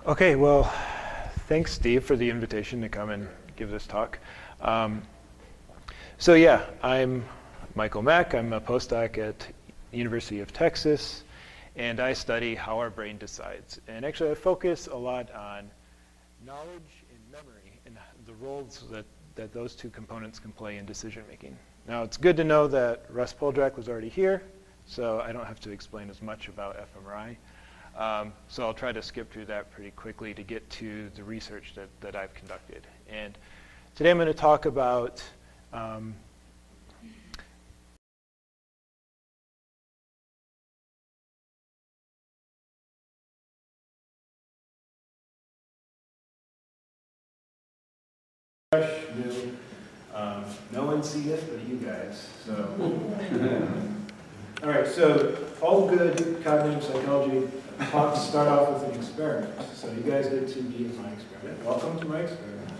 Okay, well, thanks, Steve, for the invitation to come and give this talk. So yeah, I'm Michael Mack. I'm a postdoc at the University of Texas, and I study how our brain decides. And actually, I focus a lot on knowledge and memory and the roles that those two components can play in decision making. Now, it's good to know that Russ Poldrack was already here, so I don't have to explain as much about fMRI. So I'll try to skip through that pretty quickly to get to the research that I've conducted. And today I'm going to talk about new. No one's seen it but you guys. So, all right. So all good cognitive psychology talks start off with an experiment. So you guys get to be in my experiment. Welcome to my experiment.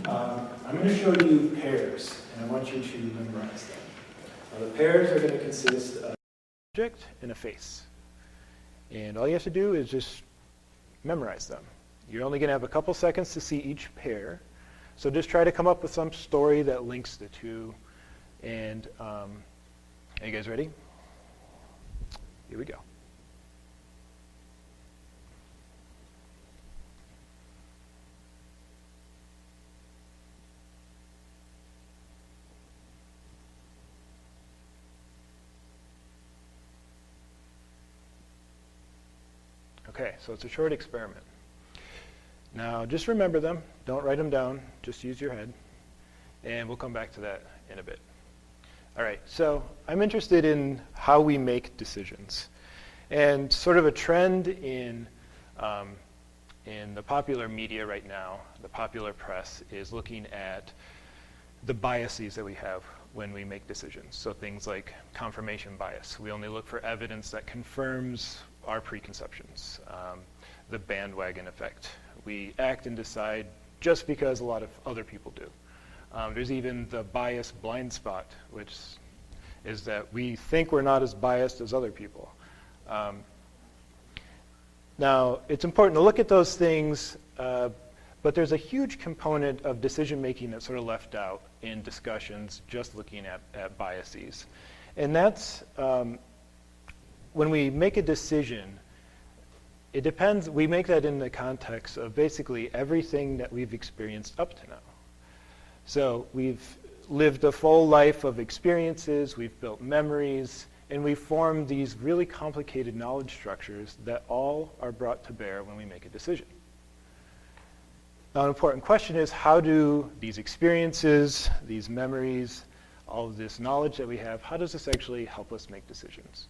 I'm going to show you pairs, and I want you to memorize them. The pairs are going to consist of an object and a face. And all you have to do is just memorize them. You're only going to have a couple seconds to see each pair. So just try to come up with some story that links the two. And are you guys ready? Here we go. Okay, so it's a short experiment. Now, just remember them. Don't write them down. Just use your head. And we'll come back to that in a bit. All right, so I'm interested in how we make decisions. And sort of a trend in the popular media right now, the popular press, is looking at the biases that we have when we make decisions. So things like confirmation bias. We only look for evidence that confirms our preconceptions. The bandwagon effect. We act and decide just because a lot of other people do. There's even the bias blind spot, which is that we think we're not as biased as other people. Now, it's important to look at those things, but there's a huge component of decision making that's sort of left out in discussions just looking at biases. And that's when we make a decision, it depends, we make that in the context of basically everything that we've experienced up to now. So we've lived a full life of experiences, we've built memories, and we've formed these really complicated knowledge structures that all are brought to bear when we make a decision. Now, an important question is, how do these experiences, these memories, all of this knowledge that we have, how does this actually help us make decisions?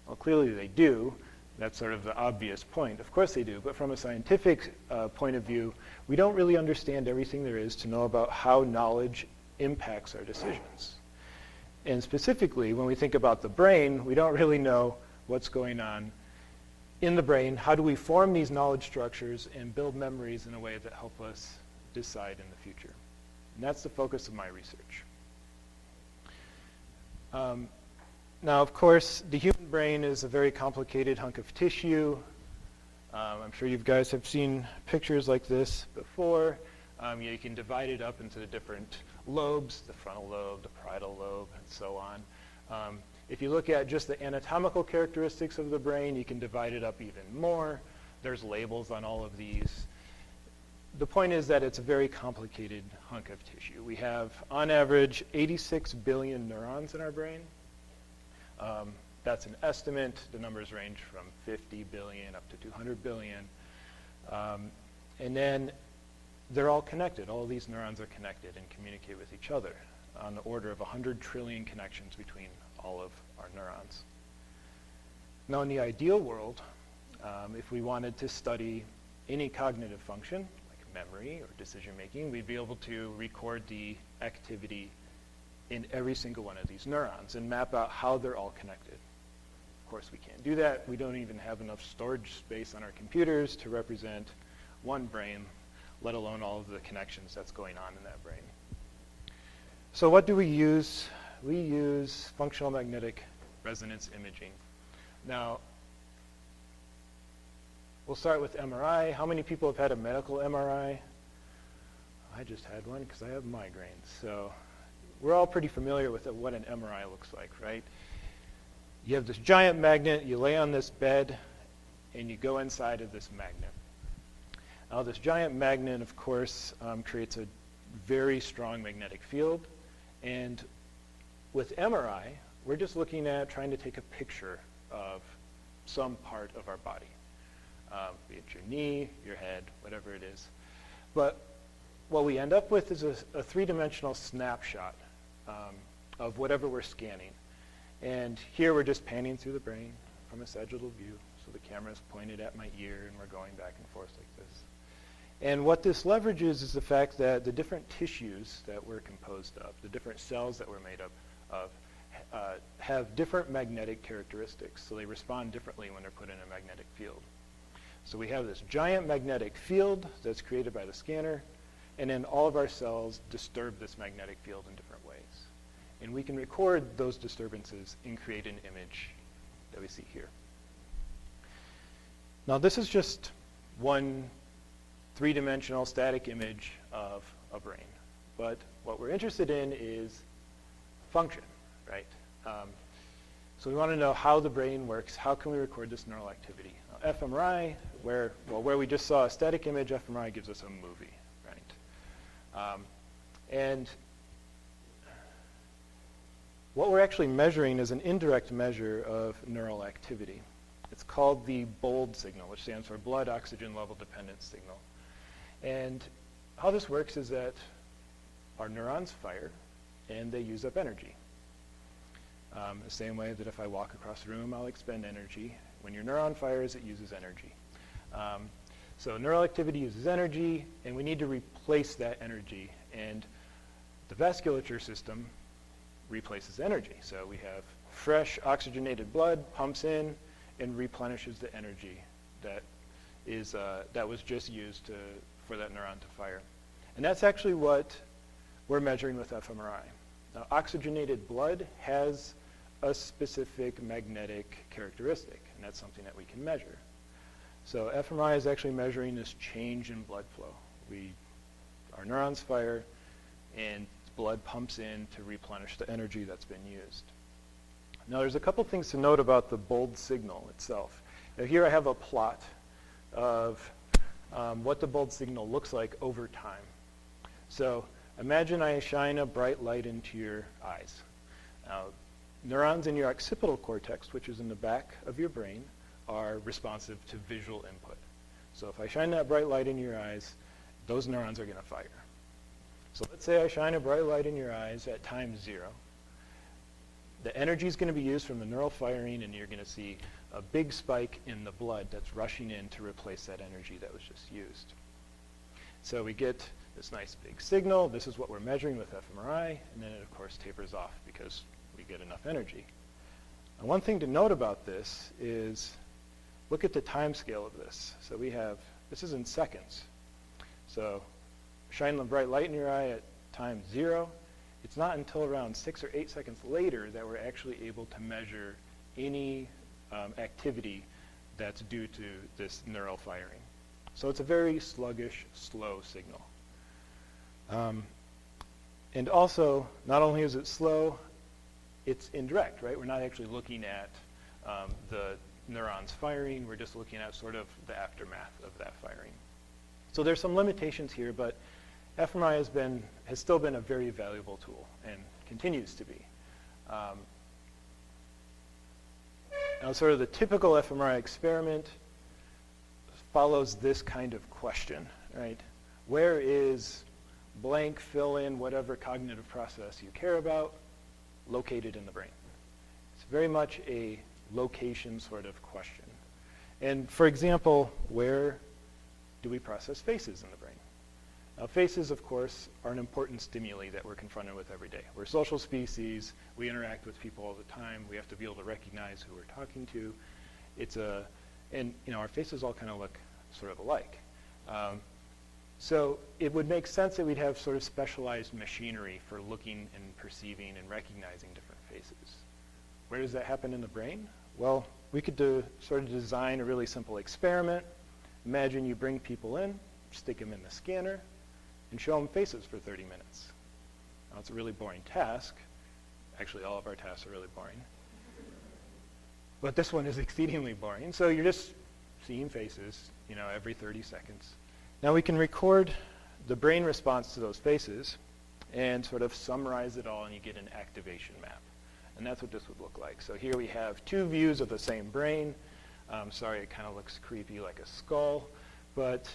Well, clearly they do. That's sort of the obvious point. Of course they do, but from a scientific point of view, we don't really understand everything there is to know about how knowledge impacts our decisions. And specifically, when we think about the brain, we don't really know what's going on in the brain. How do we form these knowledge structures and build memories in a way that help us decide in the future? And that's the focus of my research. Now, of course, the human brain is a very complicated hunk of tissue. I'm sure you guys have seen pictures like this before. You can divide it up into the different lobes, the frontal lobe, the parietal lobe, and so on. If you look at just the anatomical characteristics of the brain, you can divide it up even more. There's labels on all of these. The point is that it's a very complicated hunk of tissue. We have, on average, 86 billion neurons in our brain. That's an estimate. The numbers range from 50 billion up to 200 billion. And then they're all connected. All of these neurons are connected and communicate with each other on the order of 100 trillion connections between all of our neurons. Now, in the ideal world, if we wanted to study any cognitive function, like memory or decision making, we'd be able to record the activity in every single one of these neurons and map out how they're all connected. Of course, we can't do that. We don't even have enough storage space on our computers to represent one brain, let alone all of the connections that's going on in that brain. So what do we use? We use functional magnetic resonance imaging. Now, we'll start with MRI. How many people have had a medical MRI? I just had one because I have migraines. So we're all pretty familiar with what an MRI looks like, right? You have this giant magnet, you lay on this bed, and you go inside of this magnet. Now this giant magnet, of course, creates a very strong magnetic field. And with MRI, we're just looking at trying to take a picture of some part of our body, be it your knee, your head, whatever it is. But what we end up with is a three-dimensional snapshot of whatever we're scanning. And here we're just panning through the brain from a sagittal view. So the camera is pointed at my ear, and we're going back and forth like this. And what this leverages is the fact that the different tissues that we're composed of, the different cells that we're made up of, have different magnetic characteristics. So they respond differently when they're put in a magnetic field. So we have this giant magnetic field that's created by the scanner, and then all of our cells disturb this magnetic field in different ways. And we can record those disturbances and create an image that we see here. Now this is just one three-dimensional static image of a brain. But what we're interested in is function, right? So we want to know how the brain works. How can we record this neural activity? Now, fMRI, where we just saw a static image, fMRI gives us a movie, right? And what we're actually measuring is an indirect measure of neural activity. It's called the BOLD signal, which stands for blood oxygen level dependent signal. And how this works is that our neurons fire and they use up energy. The same way that if I walk across the room, I'll expend energy. When your neuron fires, it uses energy. So neural activity uses energy, and we need to replace that energy. And the vasculature system replaces energy. So we have fresh oxygenated blood, pumps in, and replenishes the energy that was just used for that neuron to fire. And that's actually what we're measuring with fMRI. Now, oxygenated blood has a specific magnetic characteristic, and that's something that we can measure. So fMRI is actually measuring this change in blood flow. Our neurons fire, and blood pumps in to replenish the energy that's been used. Now, there's a couple things to note about the BOLD signal itself. Now, here I have a plot of what the BOLD signal looks like over time. So imagine I shine a bright light into your eyes. Now, neurons in your occipital cortex, which is in the back of your brain, are responsive to visual input. So if I shine that bright light in your eyes, those neurons are going to fire. So let's say I shine a bright light in your eyes at time 0. The energy is going to be used from the neural firing, and you're going to see a big spike in the blood that's rushing in to replace that energy that was just used. So we get this nice big signal. This is what we're measuring with fMRI, and then it, of course, tapers off because we get enough energy. And one thing to note about this is look at the time scale of this. So this is in seconds. So shine the bright light in your eye at time 0. It's not until around 6 or 8 seconds later that we're actually able to measure any activity that's due to this neural firing. So it's a very sluggish, slow signal. And also, not only is it slow, it's indirect, right? We're not actually looking at the neurons firing. We're just looking at sort of the aftermath of that firing. So there's some limitations here, but fMRI has still been a very valuable tool and continues to be. Now, sort of the typical fMRI experiment follows this kind of question, right? Where is blank, fill in, whatever cognitive process you care about, located in the brain? It's very much a location sort of question. And for example, where do we process faces in the brain? Now, faces, of course, are an important stimuli that we're confronted with every day. We're a social species. We interact with people all the time. We have to be able to recognize who we're talking to. And our faces all kind of look sort of alike. So it would make sense that we'd have sort of specialized machinery for looking and perceiving and recognizing different faces. Where does that happen in the brain? Well, we could sort of design a really simple experiment Imagine you bring people in, stick them in the scanner, and show them faces for 30 minutes. Now, it's a really boring task. Actually, all of our tasks are really boring. But this one is exceedingly boring. So you're just seeing faces, every 30 seconds. Now we can record the brain response to those faces and sort of summarize it all, and you get an activation map. And that's what this would look like. So here we have two views of the same brain. Sorry, it kind of looks creepy like a skull. But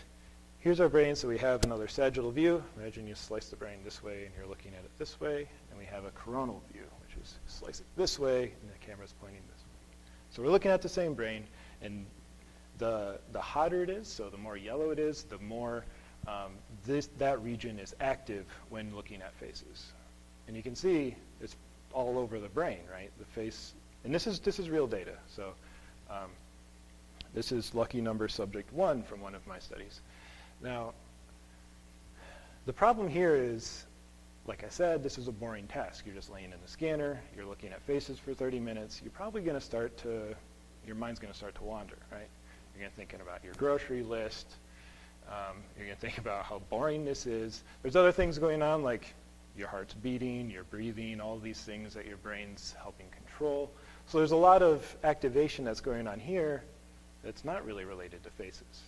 here's our brain. So we have another sagittal view. Imagine you slice the brain this way, and you're looking at it this way. And we have a coronal view, which is slice it this way, and the camera's pointing this way. So we're looking at the same brain, and the hotter it is, so the more yellow it is, the more that region is active when looking at faces. And you can see it's all over the brain, right? The face, and this is real data. So this is lucky number subject 1 from one of my studies. Now, the problem here is, like I said, this is a boring task. You're just laying in the scanner, you're looking at faces for 30 minutes, you're probably going to your mind's going to start to wander, right? You're going to thinking about your grocery list. You're going to think about how boring this is. There's other things going on, like your heart's beating, your breathing, all these things that your brain's helping control. So there's a lot of activation that's going on here that's not really related to faces.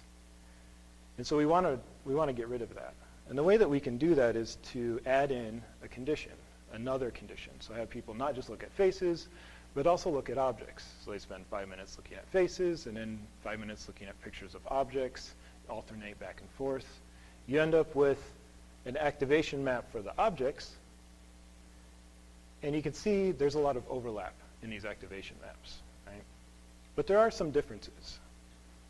And so we want to get rid of that. And the way that we can do that is to add in a condition, another condition. So I have people not just look at faces, but also look at objects. So they spend 5 minutes looking at faces, and then 5 minutes looking at pictures of objects, alternate back and forth. You end up with an activation map for the objects, and you can see there's a lot of overlap in these activation maps, right? But there are some differences.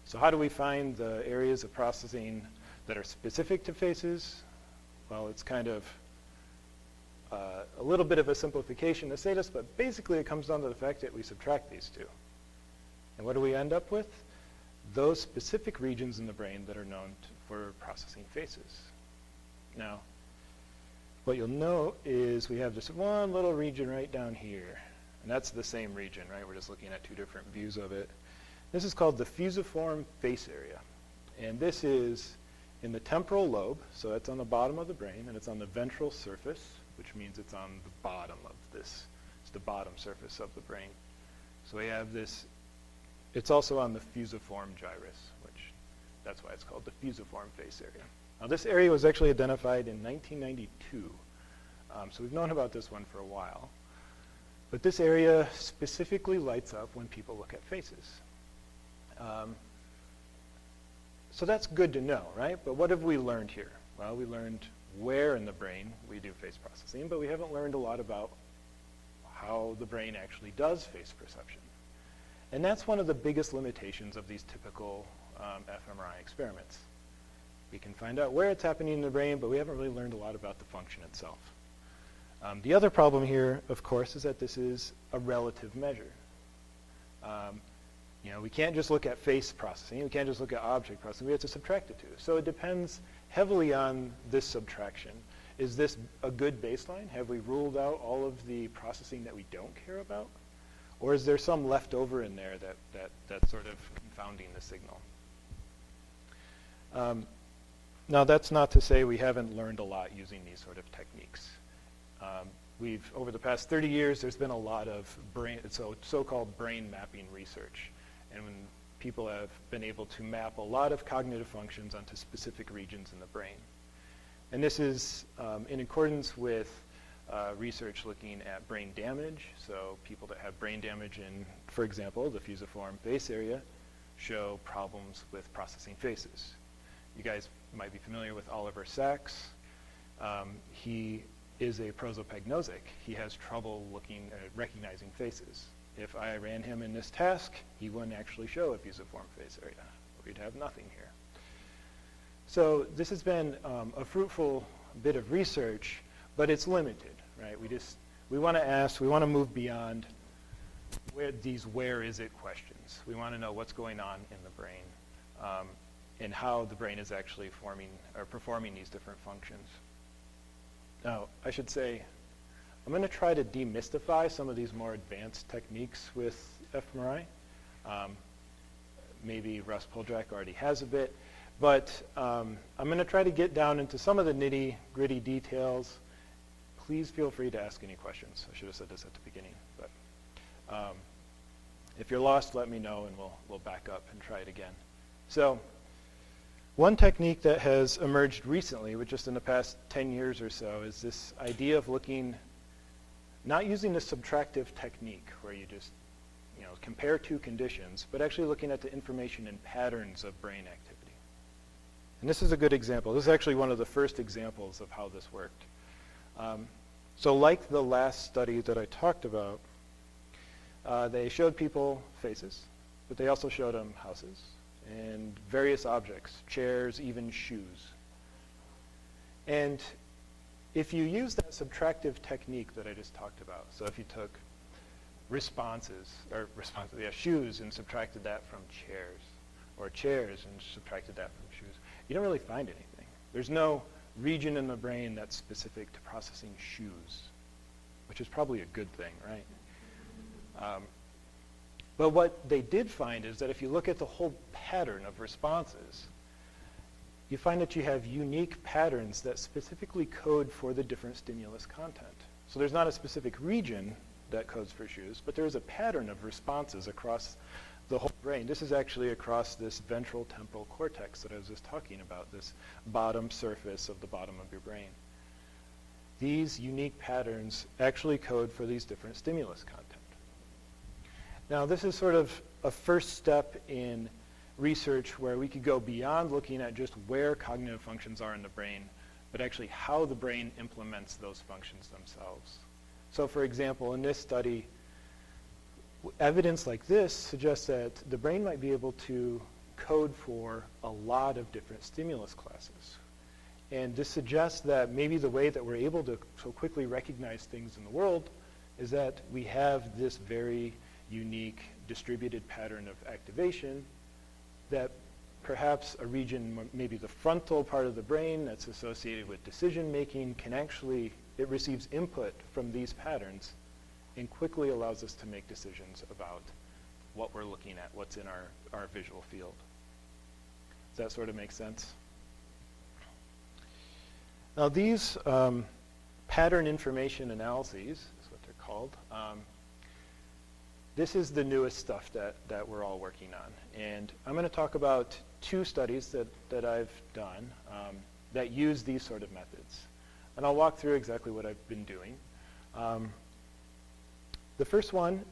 So how do we find the areas of processing that are specific to faces? Well, it's kind of a little bit of a simplification to say this, but basically it comes down to the fact that we subtract these two. And what do we end up with? Those specific regions in the brain that are known for processing faces. Now, what you'll note is we have this one little region right down here. And that's the same region, right? We're just looking at two different views of it. This is called the fusiform face area. And this is in the temporal lobe, so that's on the bottom of the brain, and it's on the ventral surface, which means it's on the bottom of this. It's the bottom surface of the brain. So we have this. It's also on the fusiform gyrus, which that's why it's called the fusiform face area. Now this area was actually identified in 1992. So we've known about this one for a while. But this area specifically lights up when people look at faces. So that's good to know, right? But what have we learned here? Well, we learned where in the brain we do face processing, but we haven't learned a lot about how the brain actually does face perception. And that's one of the biggest limitations of these typical fMRI experiments. We can find out where it's happening in the brain, but we haven't really learned a lot about the function itself. The other problem here, of course, is that this is a relative measure. We can't just look at face processing. We can't just look at object processing. We have to subtract the two. So it depends heavily on this subtraction. Is this a good baseline? Have we ruled out all of the processing that we don't care about? Or is there some left over in there that's sort of confounding the signal? Now, that's not to say we haven't learned a lot using these sort of techniques. Over the past 30 years, there's been a lot of so-called brain mapping research. And when people have been able to map a lot of cognitive functions onto specific regions in the brain. And this is in accordance with research looking at brain damage. So people that have brain damage in, for example, the fusiform face area show problems with processing faces. You guys might be familiar with Oliver Sacks. He is a prosopagnostics. He has trouble recognizing faces. If I ran him in this task, he wouldn't actually show a fusiform face area. We'd have nothing here. So this has been a fruitful bit of research, but it's limited, right? We want to move beyond where is it questions. We want to know what's going on in the brain and how the brain is actually performing these different functions. Now, I should say, I'm going to try to demystify some of these more advanced techniques with fMRI. Maybe Russ Poldrack already has a bit. But I'm going to try to get down into some of the nitty-gritty details. Please feel free to ask any questions. I should have said this at the beginning. But if you're lost, let me know, and we'll back up and try it again. So one technique that has emerged recently, just in the past 10 years or so, is this idea of looking, not using the subtractive technique where you just compare two conditions, but actually looking at the information and patterns of brain activity. And this is a good example. This is actually one of the first examples of how this worked. So like the last study that I talked about, they showed people faces, but they also showed them houses and various objects, chairs, even shoes. And if you use that subtractive technique that I just talked about, so if you took shoes and subtracted that from chairs, or chairs and subtracted that from shoes, you don't really find anything. There's no region in the brain that's specific to processing shoes, which is probably a good thing, right? But what they did find is that if you look at the whole pattern of responses, you find that you have unique patterns that specifically code for the different stimulus content. So there's not a specific region that codes for shoes, but there is a pattern of responses across the whole brain. This is actually across this ventral temporal cortex that I was just talking about, this bottom surface of the bottom of your brain. These unique patterns actually code for these different stimulus content. Now, this is sort of a first step in research where we could go beyond looking at just where cognitive functions are in the brain, but actually how the brain implements those functions themselves. So, for example, in this study, evidence like this suggests that the brain might be able to code for a lot of different stimulus classes. And this suggests that maybe the way that we're able to so quickly recognize things in the world is that we have this very unique distributed pattern of activation that perhaps a region, maybe the frontal part of the brain that's associated with decision making, can actually, it receives input from these patterns and quickly allows us to make decisions about what we're looking at, what's in our visual field. Does that sort of make sense? Now these pattern information analyses is what they're called. This is the newest stuff that we're all working on. And I'm going to talk about two studies that I've done that use these sort of methods. And I'll walk through exactly what I've been doing. The first one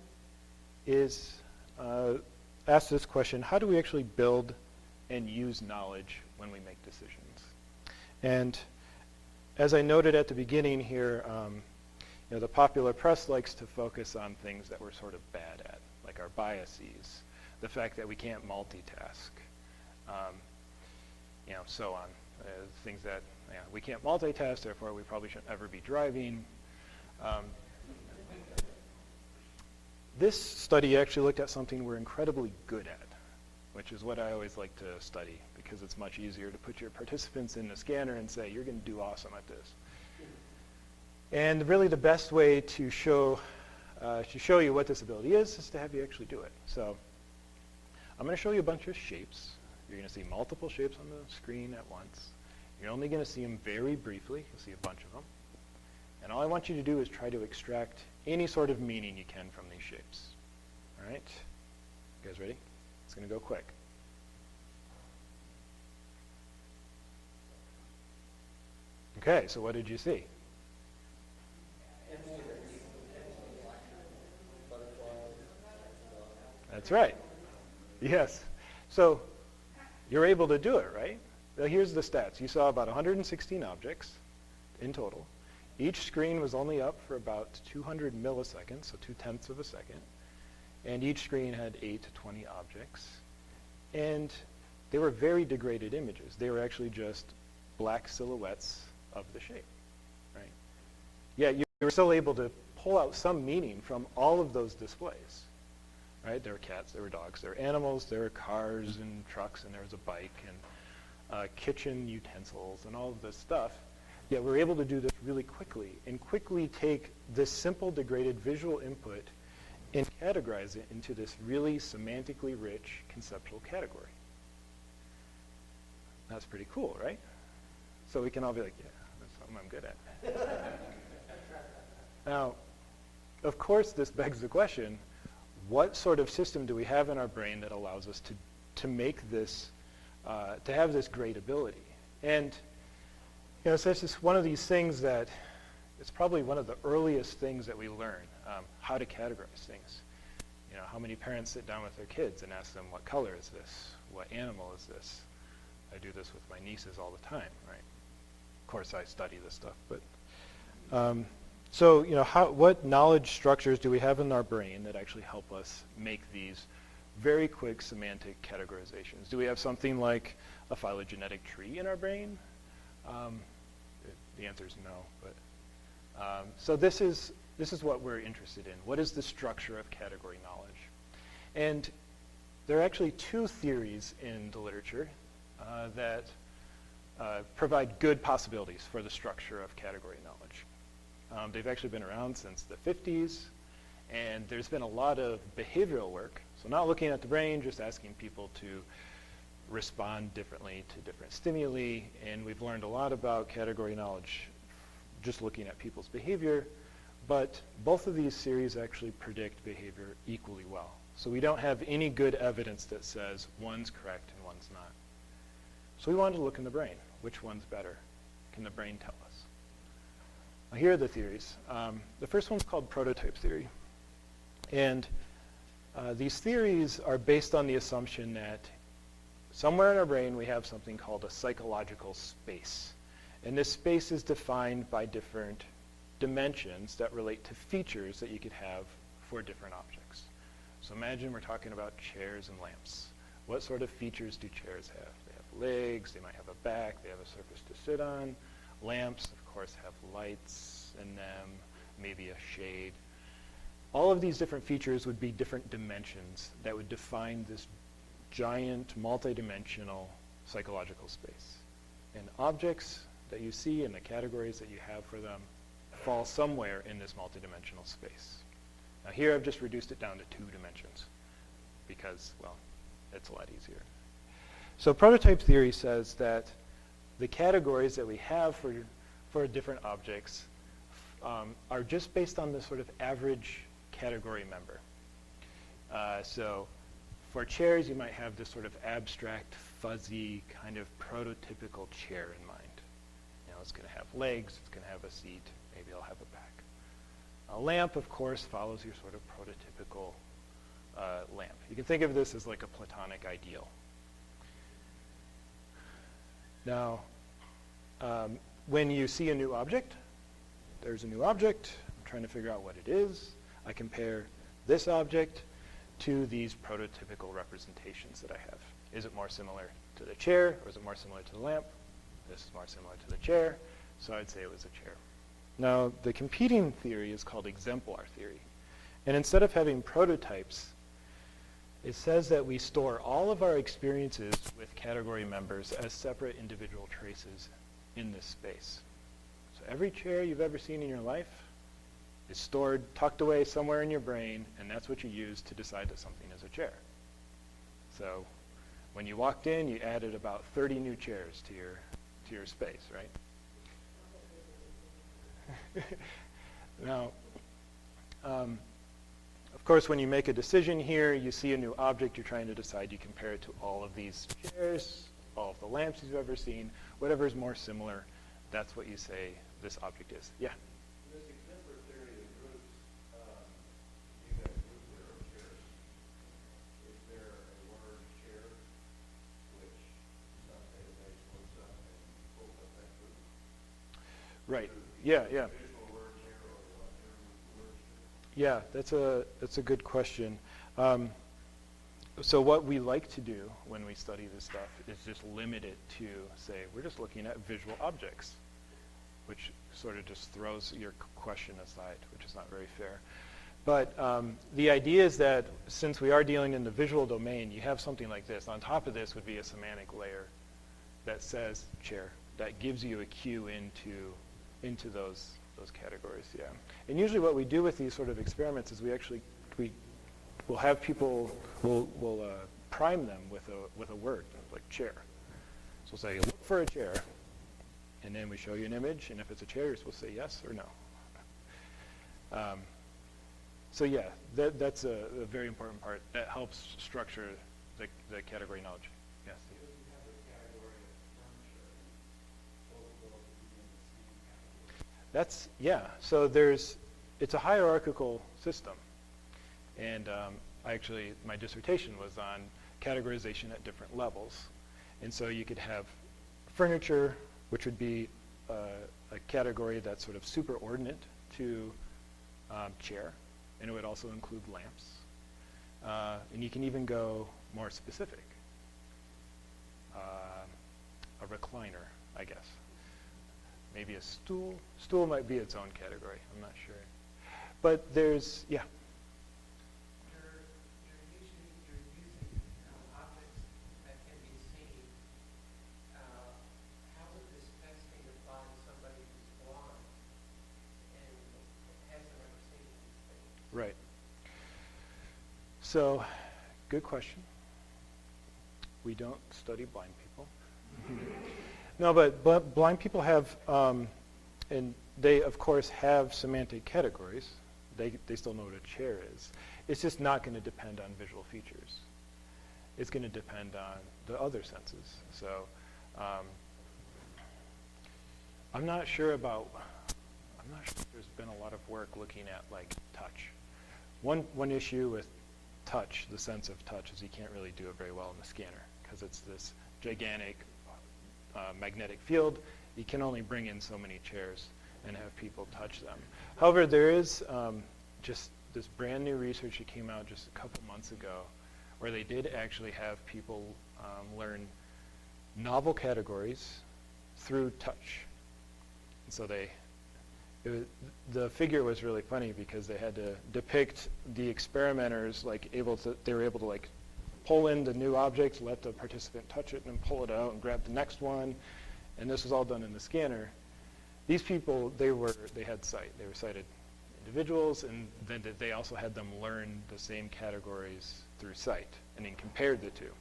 is ask this question: how do we actually build and use knowledge when we make decisions? And as I noted at the beginning here, the popular press likes to focus on things that we're sort of bad at, like our biases, the fact that we can't multitask, so on. Things that we can't multitask, therefore we probably shouldn't ever be driving. This study actually looked at something we're incredibly good at, which is what I always like to study, because it's much easier to put your participants in the scanner and say, you're going to do awesome at this. And really the best way to show you what this ability is to have you actually do it. So I'm going to show you a bunch of shapes. You're going to see multiple shapes on the screen at once. You're only going to see them very briefly. You'll see a bunch of them. And all I want you to do is try to extract any sort of meaning you can from these shapes. All right? You guys ready? It's going to go quick. Okay, so what did you see? That's right. Yes. So you're able to do it, right? Now here's the stats. You saw about 116 objects in total. Each screen was only up for about 200 milliseconds, so 0.2 of a second. And each screen had 8 to 20 objects. And they were very degraded images. They were actually just black silhouettes of the shape, right? Yet you were still able to pull out some meaning from all of those displays, right? There were cats, there were dogs, there were animals, there were cars and trucks, and there was a bike and kitchen utensils and all of this stuff. Yet we're able to do this really quickly and quickly take this simple degraded visual input and categorize it into this really semantically rich conceptual category. That's pretty cool, right? So we can all be like, yeah, that's something I'm good at. Now, of course, this begs the question, what sort of system do we have in our brain that allows us to make this, to have this great ability? And, so it's just one of these things that it's probably one of the earliest things that we learn, how to categorize things. How many parents sit down with their kids and ask them, what color is this? What animal is this? I do this with my nieces all the time, right? Of course, I study this stuff, but so what knowledge structures do we have in our brain that actually help us make these very quick semantic categorizations? Do we have something like a phylogenetic tree in our brain? The answer is no, but so this is what we're interested in. What is the structure of category knowledge? And there are actually two theories in the literature that provide good possibilities for the structure of category knowledge. They've actually been around since the 50s, and there's been a lot of behavioral work. So not looking at the brain, just asking people to respond differently to different stimuli, and we've learned a lot about category knowledge just looking at people's behavior, but both of these theories actually predict behavior equally well. So we don't have any good evidence that says one's correct and one's not. So we wanted to look in the brain. Which one's better? Can the brain tell us? Well, here are the theories. The first one's called prototype theory. And these theories are based on the assumption that somewhere in our brain we have something called a psychological space. And this space is defined by different dimensions that relate to features that you could have for different objects. So imagine we're talking about chairs and lamps. What sort of features do chairs have? They have legs, they might have a back, they have a surface to sit on. Lamps, of course, have lights in them, maybe a shade. All of these different features would be different dimensions that would define this giant, multidimensional psychological space. And objects that you see and the categories that you have for them fall somewhere in this multidimensional space. Now here I've just reduced it down to 2 dimensions because, well, it's a lot easier. So prototype theory says that the categories that we have for different objects are just based on the sort of average category member. So for chairs, you might have this sort of abstract, fuzzy, kind of prototypical chair in mind. It's going to have legs, it's going to have a seat, maybe it'll have a back. A lamp, of course, follows your sort of prototypical lamp. You can think of this as like a Platonic ideal. Now, when you see a new object, there's a new object, I'm trying to figure out what it is. I compare this object to these prototypical representations that I have. Is it more similar to the chair, or is it more similar to the lamp? This is more similar to the chair, so I'd say it was a chair. Now, the competing theory is called exemplar theory. And instead of having prototypes, it says that we store all of our experiences with category members as separate individual traces in this space. So every chair you've ever seen in your life is stored, tucked away somewhere in your brain, and that's what you use to decide that something is a chair. So when you walked in, you added about 30 new chairs to your space, right? Now, of course, when you make a decision here, you see a new object, you're trying to decide, you compare it to all of these chairs, all of the lamps you've ever seen, whatever is more similar, that's what you say this object is. Yeah? This exemplar theory of groups, you have groups that are chairs. Is there a word chair which some database looks up and pulls up that group? Right. Yeah, yeah. Visual word chair or word chair? Yeah, that's a good question. So what we like to do when we study this stuff is just limit it to, say, we're just looking at visual objects, which sort of just throws your question aside, which is not very fair. But the idea is that since we are dealing in the visual domain, you have something like this. On top of this would be a semantic layer that says chair, that gives you a cue into those categories, yeah. And usually what we do with these sort of experiments is we we'll have people, we'll prime them with a word, like chair. So we'll say, look for a chair, and then we show you an image, and if it's a chair, you're supposed to say yes or no. So yeah, that's a very important part. That helps structure the category knowledge. Yes. Steve? You have a category of furniture, both of those would be in the same category. That's, yeah, so it's a hierarchical system. And my dissertation was on categorization at different levels. And so you could have furniture, which would be a category that's sort of superordinate to chair, and it would also include lamps. And you can even go more specific. A recliner, I guess. Maybe a stool. Stool might be its own category. I'm not sure. But there's, yeah. You're using objects that can be seen. How would this testing apply to somebody who's blind and hasn't ever seen these things? Right. So, good question. We don't study blind people. No, but blind people have, and they of course have semantic categories. They still know what a chair is. It's just not going to depend on visual features. It's going to depend on the other senses. So, I'm not sure if there's been a lot of work looking at like touch. One issue with touch, the sense of touch, is you can't really do it very well in the scanner because it's this gigantic magnetic field. You can only bring in so many chairs and have people touch them. However, there is just this brand new research that came out just a couple months ago where they did actually have people learn novel categories through touch. And so the figure was really funny because they had to depict the experimenters they were able to like pull in the new object, let the participant touch it, and then pull it out and grab the next one. And this was all done in the scanner. These people, they had sight. They were sighted individuals, and then they also had them learn the same categories through sight, and then compared the two.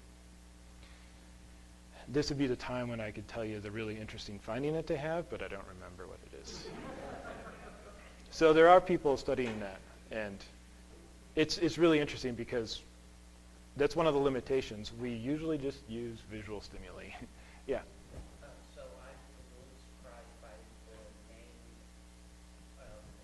This would be the time when I could tell you the really interesting finding that they have, but I don't remember what it is. So there are people studying that, and it's really interesting because that's one of the limitations. We usually just use visual stimuli. Yeah. So I was a little surprised by the name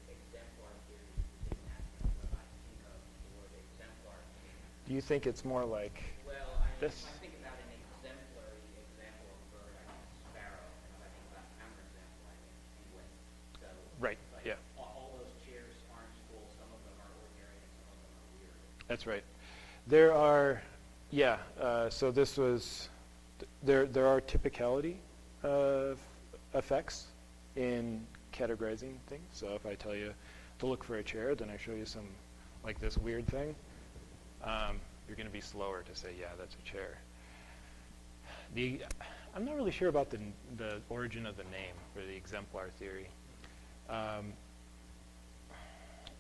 exemplar theory. That's what I think of the word exemplar theory. Do you think it's more like Well, this? I think about an exemplary example of bird, I think sparrow, and if I think about counterexample, I think penguin. So Right, like, yeah. all those chairs aren't cool. Some of them are ordinary and some of them are weird. That's right. There are, so this was, there are typicality effects in categorizing things. So if I tell you to look for a chair, then I show you some, like this weird thing, you're going to be slower to say, yeah, that's a chair. I'm not really sure about the origin of the name for the exemplar theory.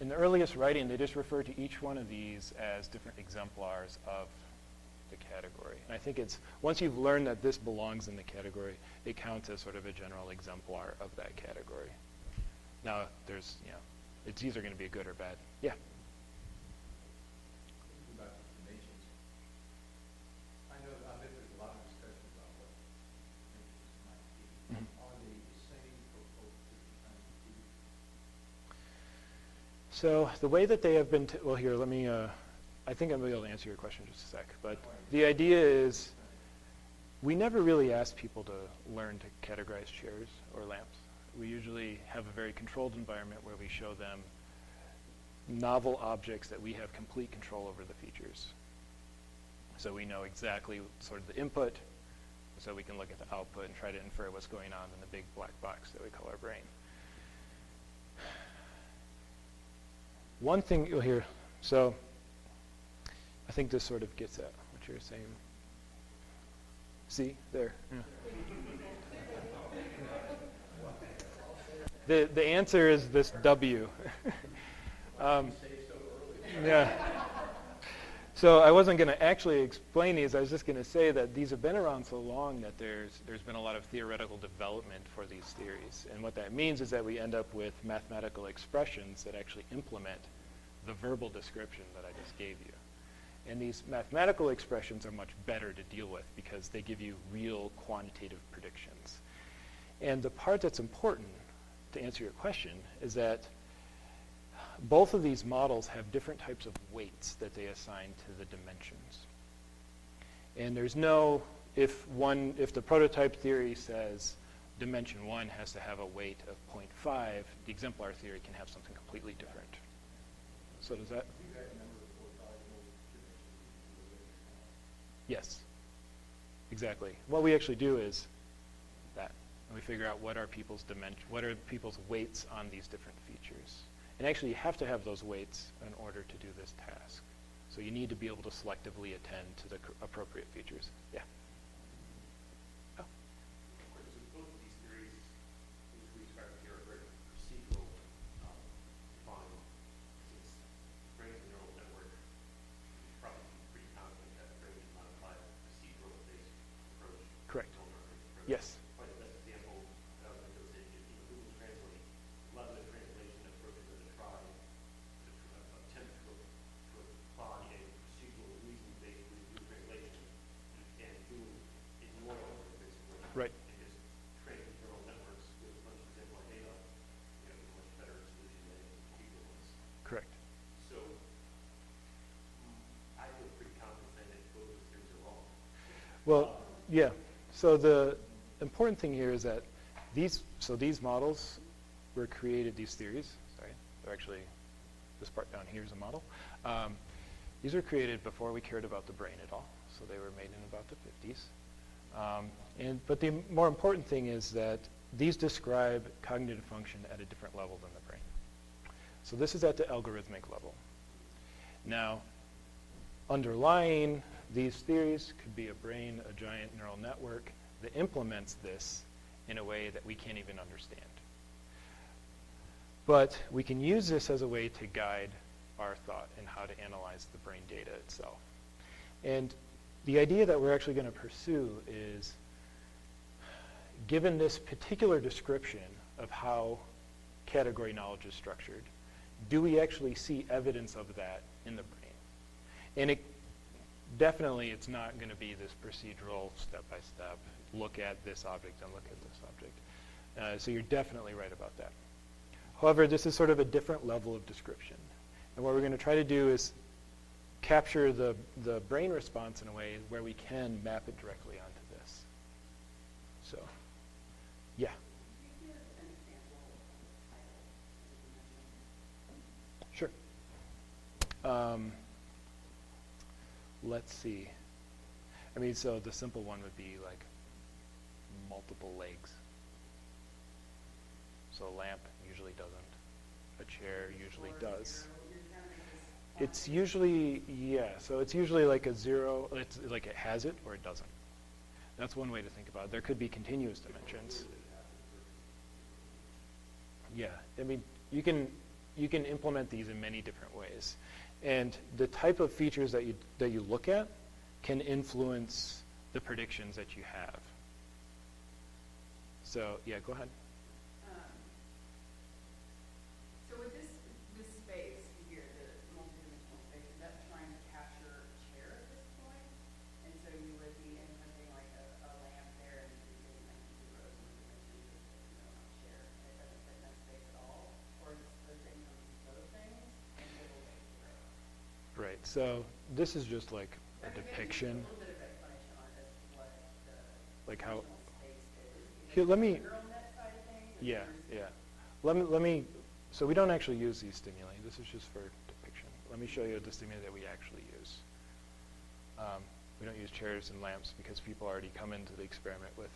In the earliest writing, they just refer to each one of these as different exemplars of the category. And I think it's, once you've learned that this belongs in the category, it counts as sort of a general exemplar of that category. Now, there's, it's either going to be a good or bad. Yeah? Thinking about the nations, I bet there's a lot of discussion about what nations might be. Mhm. Are they the same for both different kinds of food? So the way that they have been, well here, let me, I think I'm going to be able to answer your question in just a sec. But the idea is, we never really ask people to learn to categorize chairs or lamps. We usually have a very controlled environment where we show them novel objects that we have complete control over the features. So we know exactly sort of the input, so we can look at the output and try to infer what's going on in the big black box that we call our brain. One thing you'll hear, so I think this sort of gets at what you're saying. See, there. Yeah. The answer is this W. Yeah. So I wasn't going to actually explain these. I was just going to say that these have been around so long that there's been a lot of theoretical development for these theories. And what that means is that we end up with mathematical expressions that actually implement the verbal description that I just gave you. And these mathematical expressions are much better to deal with because they give you real quantitative predictions. And the part that's important to answer your question is that both of these models have different types of weights that they assign to the dimensions. And there's no, if the prototype theory says dimension 1 has to have a weight of 0.5, the exemplar theory can have something completely different. So does that? Yes, exactly. What we actually do is that, and we figure out what are people's weights on these different features. And actually, you have to have those weights in order to do this task. So you need to be able to selectively attend to the appropriate features. Yeah. Oh. Both of these theories, which we described here, are very procedural defined. Since brain and neural network, you probably pretty confident that brain is not apply a procedural-based approach. Correct. Neural network approach. Yes. Probably the best example, I would say, is Google Translate. A lot of the translation approaches that they try to attempt to apply a procedural reason-based review translation, and Google ignore all of it, basically. Right. And just train neural networks with a bunch of example data, you know, a much better solution than a procedural ones. Correct. So I feel pretty confident saying that both of those theories are wrong. Well, yeah. So the important thing here is that these models were created, these theories, sorry, they're actually, this part down here is a model. These were created before we cared about the brain at all. So they were made in about the 50s. But the more important thing is that these describe cognitive function at a different level than the brain. So this is at the algorithmic level. Now, underlying these theories could be a brain, a giant neural network that implements this in a way that we can't even understand. But we can use this as a way to guide our thought and how to analyze the brain data itself. And the idea that we're actually going to pursue is, given this particular description of how category knowledge is structured, do we actually see evidence of that in the brain? And definitely it's not going to be this procedural step-by-step, look at this object and look at this object. So you're definitely right about that. However, this is sort of a different level of description. And what we're going to try to do is capture the brain response in a way where we can map it directly onto this. So, yeah. Sure. Let's see. I mean, so the simple one would be like multiple legs. So a lamp usually doesn't. A chair usually does. It's usually, yeah, so it's usually like a zero. It's like it has it or it doesn't. That's one way to think about it. There could be continuous dimensions. Yeah, I mean, you can implement these in many different ways. And the type of features that you look at can influence the predictions that you have. So, yeah, go ahead. So with this space here, the multidimensional space, is that trying to capture a chair at this point? And so you would be implementing like a lamp there and you'd be getting like zeros and dimensions of a chair. And it doesn't fit in that space at all? Or is it supposed to encompass both things and give away zero? Right, so this is just like a depiction. A little bit of explanation on it as to what the Like how, dimensional space is. here, let me, Neural net side of things? Or yeah, yours? yeah. Let me, so we don't actually use these stimuli. This is just for depiction. Let me show you the stimuli that we actually use. We don't use chairs and lamps because people already come into the experiment with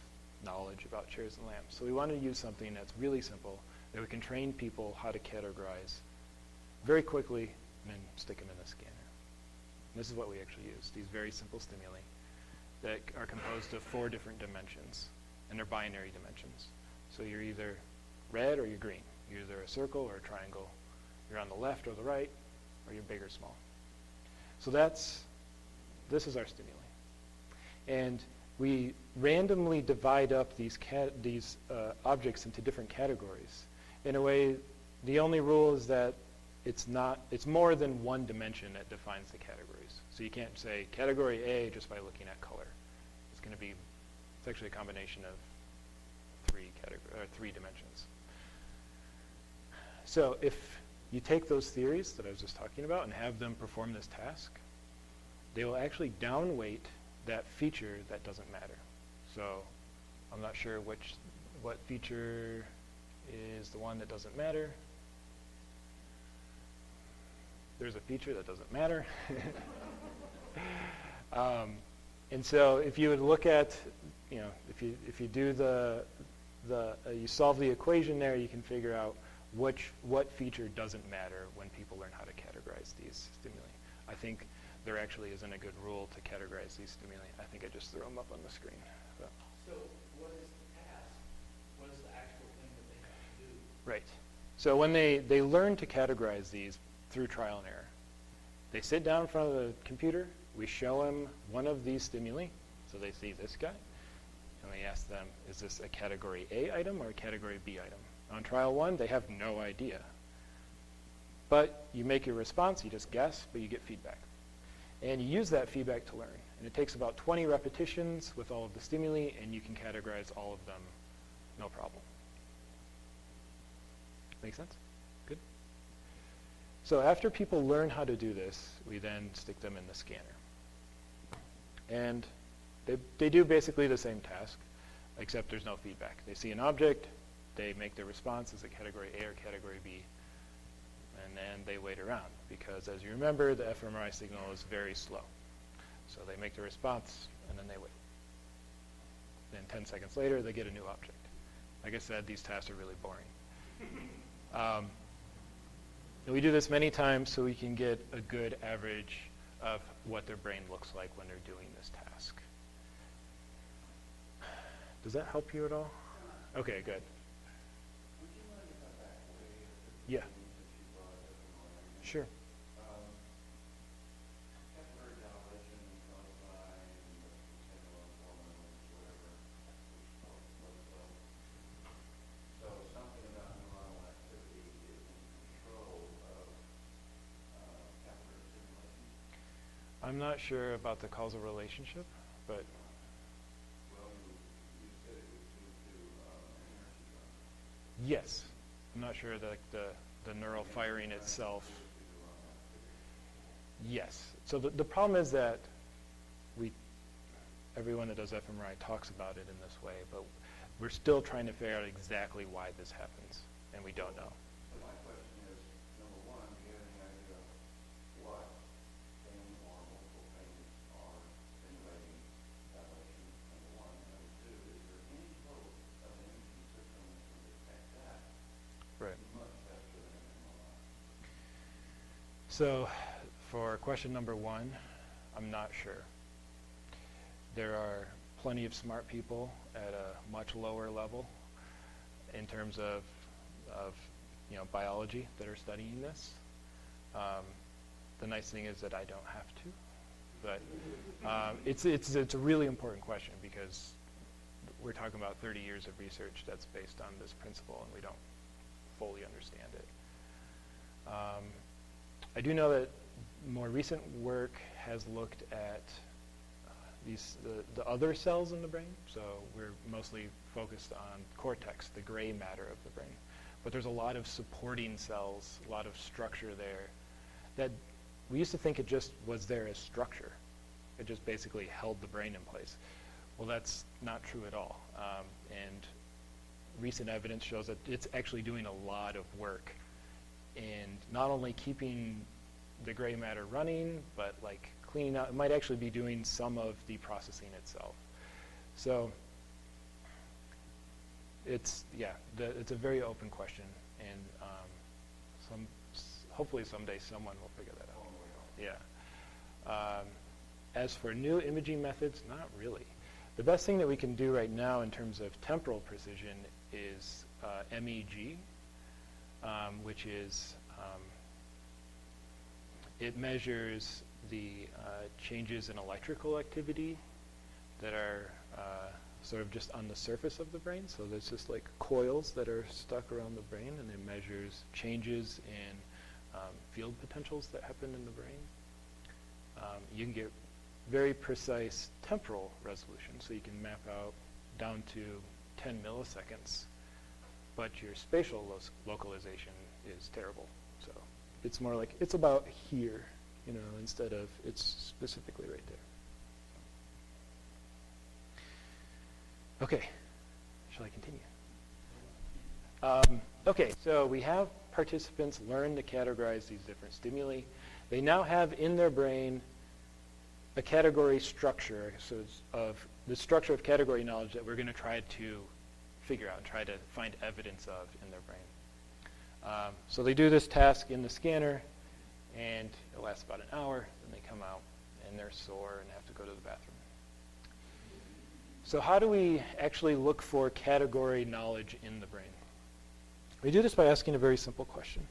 knowledge about chairs and lamps. So we want to use something that's really simple, that we can train people how to categorize very quickly and then stick them in the scanner. And this is what we actually use, these very simple stimuli that are composed of 4 different dimensions, and they're binary dimensions. So you're either red or you're green. You're either a circle or a triangle. You're on the left or the right, or you're big or small. So that's this is our stimuli. And we randomly divide up these objects into different categories. In a way, the only rule is that it's more than one dimension that defines the categories. So you can't say category A just by looking at color. It's actually a combination of three dimensions. So if you take those theories that I was just talking about and have them perform this task, they will actually downweight that feature that doesn't matter. So I'm not sure what feature is the one that doesn't matter. There's a feature that doesn't matter. And so if you would look at, if you do you solve the equation there, you can figure out what feature doesn't matter when people learn how to categorize these stimuli. I think there actually isn't a good rule to categorize these stimuli. I think I just threw them up on the screen. So what is the task? What is the actual thing that they have to do? Right. So when they learn to categorize these through trial and error, they sit down in front of the computer, we show them one of these stimuli, so they see this guy, and we ask them, is this a category A item or a category B item? On trial 1, they have no idea. But you make your response, you just guess, but you get feedback. And you use that feedback to learn. And it takes about 20 repetitions with all of the stimuli, and you can categorize all of them, no problem. Make sense? Good? So after people learn how to do this, we then stick them in the scanner. And they do basically the same task, except there's no feedback. They see an object, they make their response as a category A or category B, and then they wait around, because as you remember, the fMRI signal is very slow. So they make the response, and then they wait. Then 10 seconds later, they get a new object. Like I said, these tasks are really boring. And we do this many times so we can get a good average of what their brain looks like when they're doing this task. Does that help you at all? Okay, good. Would you mind if I back away? Yeah. Since you brought up the Sure. Capillary dilation, codifying, potential hormones, whatever, so something about neuronal activity is in control of capillary stimulation. I'm not sure about the causal relationship, but Well, you said it was due to energy drug. yes. I'm not sure that the neural firing itself. Yes. So the problem is that everyone that does fMRI talks about it in this way, but we're still trying to figure out exactly why this happens, and we don't know. So my question is, number one, do you have any idea what things or multiple things are stimulating dilation? Number one. Number two, is there any hope of an imaging system that can detect that Right. much faster than an MRI? So for question number 1, I'm not sure. There are plenty of smart people at a much lower level in terms of biology that are studying this. The nice thing is that I don't have to, but it's a really important question, because we're talking about 30 years of research that's based on this principle, and we don't fully understand it. I do know that more recent work has looked at the other cells in the brain. So we're mostly focused on cortex, the gray matter of the brain. But there's a lot of supporting cells, a lot of structure there that we used to think it just was there as structure. It just basically held the brain in place. Well, that's not true at all. And recent evidence shows that it's actually doing a lot of work in not only keeping the gray matter running, but like cleaning out. It might actually be doing some of the processing itself. So it's a very open question, and hopefully someday someone will figure that out. Yeah. As for new imaging methods, not really. The best thing that we can do right now in terms of temporal precision is MEG, which is It measures the changes in electrical activity that are sort of just on the surface of the brain. So there's just like coils that are stuck around the brain, and it measures changes in field potentials that happen in the brain. You can get very precise temporal resolution, so you can map out down to 10 milliseconds, but your spatial localization is terrible. So it's more like it's about here, you know, instead of it's specifically right there. Okay, shall I continue? Okay, so we have participants learn to categorize these different stimuli. They now have in their brain a category structure, so it's of the structure of category knowledge that we're going to try to figure out and try to find evidence of in their brain. So they do this task in the scanner, and it lasts about an hour. Then they come out, and they're sore and have to go to the bathroom. So how do we actually look for category knowledge in the brain? We do this by asking a very simple question.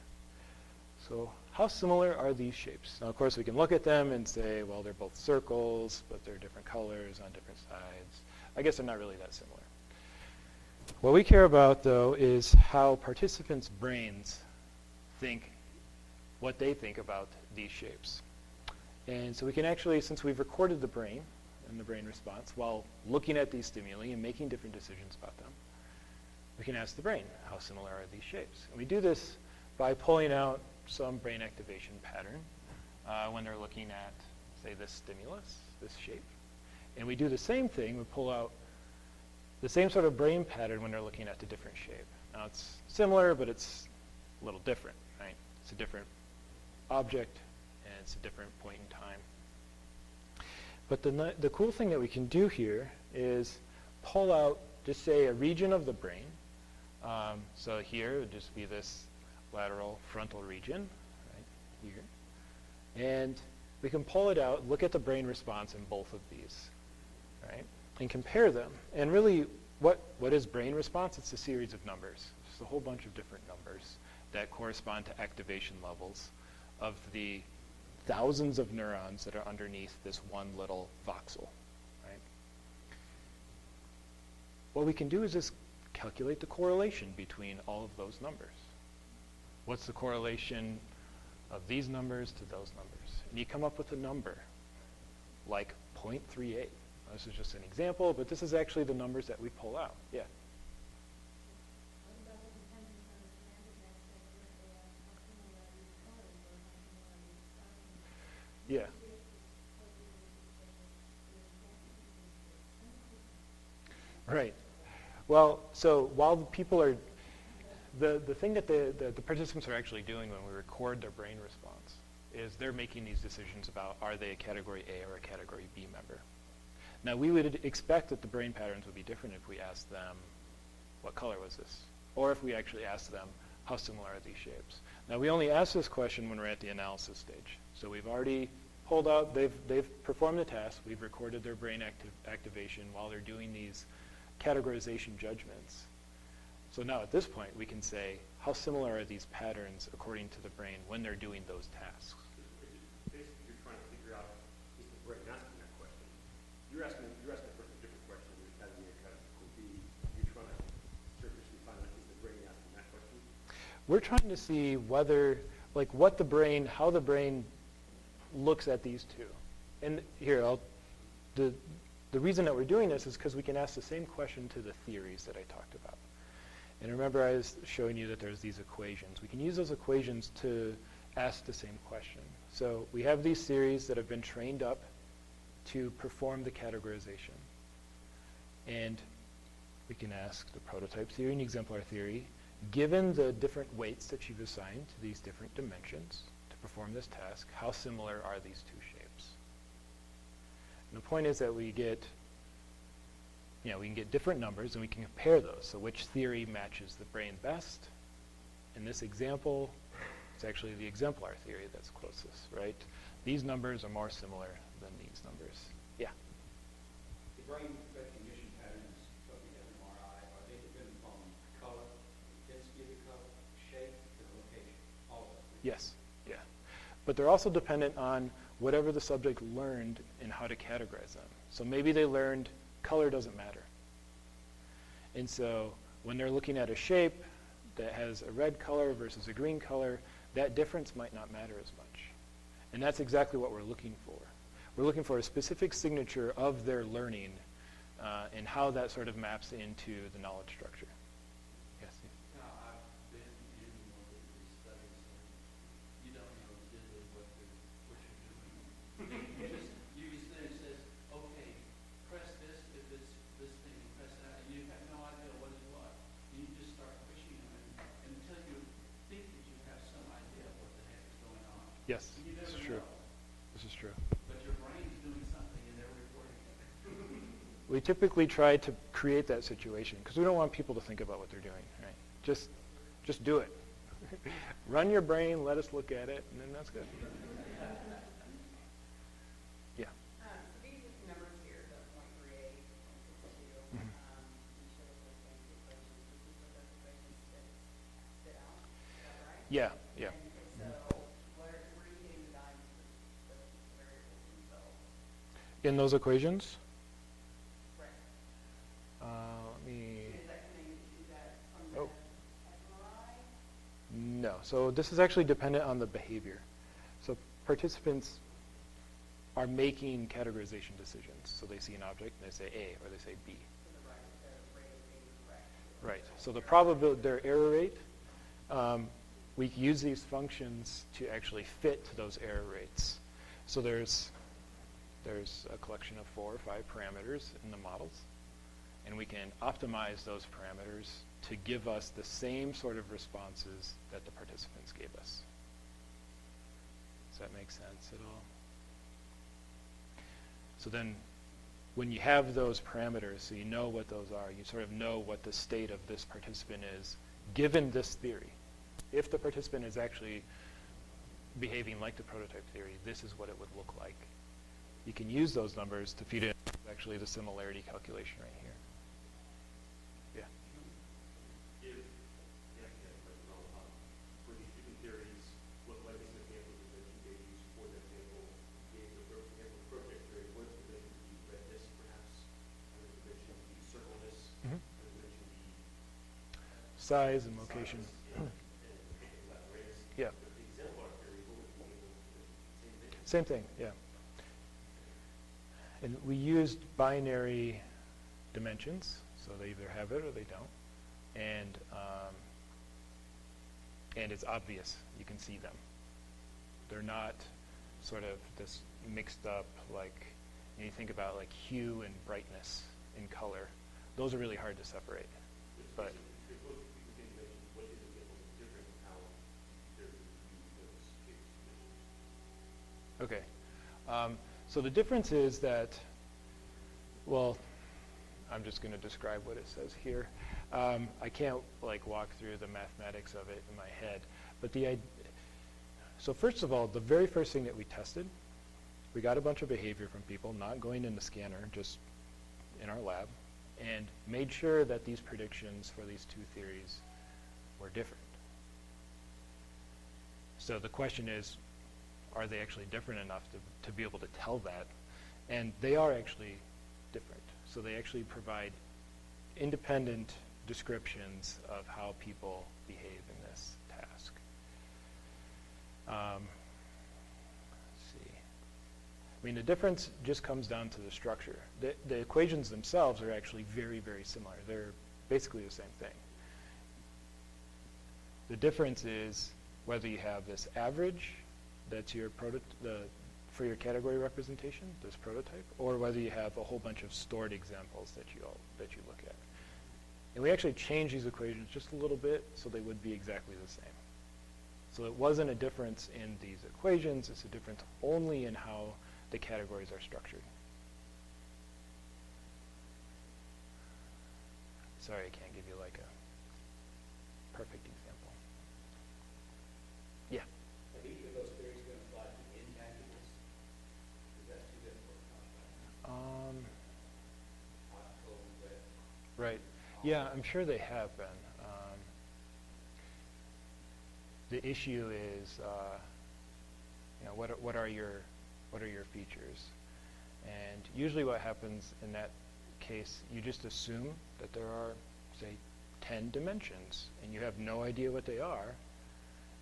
So how similar are these shapes? Now, of course, we can look at them and say, well, they're both circles, but they're different colors on different sides. I guess they're not really that similar. What we care about, though, is how participants' brains think, what they think about these shapes. And so we can actually, since we've recorded the brain and the brain response while looking at these stimuli and making different decisions about them, we can ask the brain, how similar are these shapes? And we do this by pulling out some brain activation pattern when they're looking at, say, this stimulus, this shape. And we do the same thing. We pull out the same sort of brain pattern when they're looking at a different shape. Now, it's similar, but it's a little different, right? It's a different object, and it's a different point in time. But the cool thing that we can do here is pull out, just say, a region of the brain. So here would just be this lateral frontal region, right here. And we can pull it out, look at the brain response in both of these, right? And compare them. And really, what is brain response? It's a series of numbers. It's a whole bunch of different numbers that correspond to activation levels of the thousands of neurons that are underneath this one little voxel, right? What we can do is just calculate the correlation between all of those numbers. What's the correlation of these numbers to those numbers? And you come up with a number like 0.38. This is just an example, but this is actually the numbers that we pull out. Yeah? Yeah. Right. Well, so while the people are, the thing that the participants are actually doing when we record their brain response is they're making these decisions about are they a category A or a category B member. Now, we would expect that the brain patterns would be different if we asked them, what color was this? Or if we actually asked them, how similar are these shapes? Now, we only ask this question when we're at the analysis stage. So we've already pulled out, they've performed the task, we've recorded their brain activation while they're doing these categorization judgments. So now at this point, we can say, how similar are these patterns according to the brain when they're doing those tasks? Basically, you're trying to figure out, is the brain asking that question? You're asking a person a different question. You're telling me it kind of could be, you're trying to surgically find out, is the brain asking that question? We're trying to see whether, like what the brain, how the brain looks at these two. And here, the reason that we're doing this is because we can ask the same question to the theories that I talked about. And remember I was showing you that there's these equations. We can use those equations to ask the same question. So we have these theories that have been trained up to perform the categorization. And we can ask the prototype theory and exemplar theory, given the different weights that you've assigned to these different dimensions to perform this task, how similar are these two shapes? And the point is that we get, we can get different numbers and we can compare those. So which theory matches the brain best? In this example, it's actually the exemplar theory that's closest, right? These numbers are more similar than these numbers. Yeah? The brain recognition patterns of the MRI, are they dependent on color, intensity of the color, shape, and location, all of them? Yes. Yeah. but they're also dependent on whatever the subject learned and how to categorize them. So maybe they learned color doesn't matter. And so when they're looking at a shape that has a red color versus a green color, that difference might not matter as much. And that's exactly what we're looking for. We're looking for a specific signature of their learning and how that sort of maps into the knowledge structure. Yes? Now, I've been in one of these studies, and you don't know diddly what you're doing. You just then it says, okay, press this if it's this thing, press that, and you have no idea what is what. You just start pushing them until you think that you have some idea of what the heck is going on. Yes, And you this never is true. know, This is true. but your brain's doing something and they're reporting it. We typically try to create that situation because we don't want people to think about what they're doing, right? Just do it. Run your brain, let us look at it, and then that's good. Yeah. So these numbers here, the 0.38 and 62, Mhm. you showed us those fancy equations. This is what those equations spit out. Is that right? Yeah, yeah. And so where are you getting the values for the variables themselves? In those equations, Correct. let me, Is that from the Oh. fMRI? no. So this is actually dependent on the behavior. So participants are making categorization decisions. So they see an object and they say A or they say B. So the rate of being correct. Right. So the probability, their error rate, we use these functions to actually fit to those error rates. So there's a collection of 4 or 5 parameters in the models, and we can optimize those parameters to give us the same sort of responses that the participants gave us. Does that make sense at all? So then when you have those parameters, so you know what those are, you sort of know what the state of this participant is given this theory. If the participant is actually behaving like the prototype theory, this is what it would look like. You can use those numbers to feed in actually the similarity calculation right here. Yeah. If, for these different theories, what like this example that you gave us for the example, gave the project theory, what is the dimension you read this perhaps? What is the dimension you circle this? Mhm. What is the dimension Size and location. and that race? Yeah. But the exemplar theory, what would be able to do? Same Same thing? thing, yeah. And we used binary dimensions, so they either have it or they don't. And it's obvious, you can see them. They're not sort of this mixed up, like, you think about like hue and brightness in color. Those are really hard to separate. But If both of these same dimensions, what is example different in how they're using those dimensions? okay. So the difference is that, well, I'm just going to describe what it says here. I can't like walk through the mathematics of it in my head, but so first of all, the very first thing that we tested, we got a bunch of behavior from people, not going in the scanner, just in our lab, and made sure that these predictions for these two theories were different. So the question is, are they actually different enough to be able to tell that? And they are actually different. So they actually provide independent descriptions of how people behave in this task. Let's see. I mean, the difference just comes down to the structure. The equations themselves are actually very, very similar. They're basically the same thing. The difference is whether you have this average that's your for your category representation, this prototype, or whether you have a whole bunch of stored examples that you look at. And we actually changed these equations just a little bit so they would be exactly the same. So it wasn't a difference in these equations, it's a difference only in how the categories are structured. Sorry, I can't give you like a perfect example. Yeah. Have each of those theories been applied to intangibles? Is that too difficult to comprehend? Hot, cold, wet? Right. Yeah, I'm sure they have been. The issue is what are your features? And usually what happens in that case, you just assume that there are, say, 10 dimensions, and you have no idea what they are,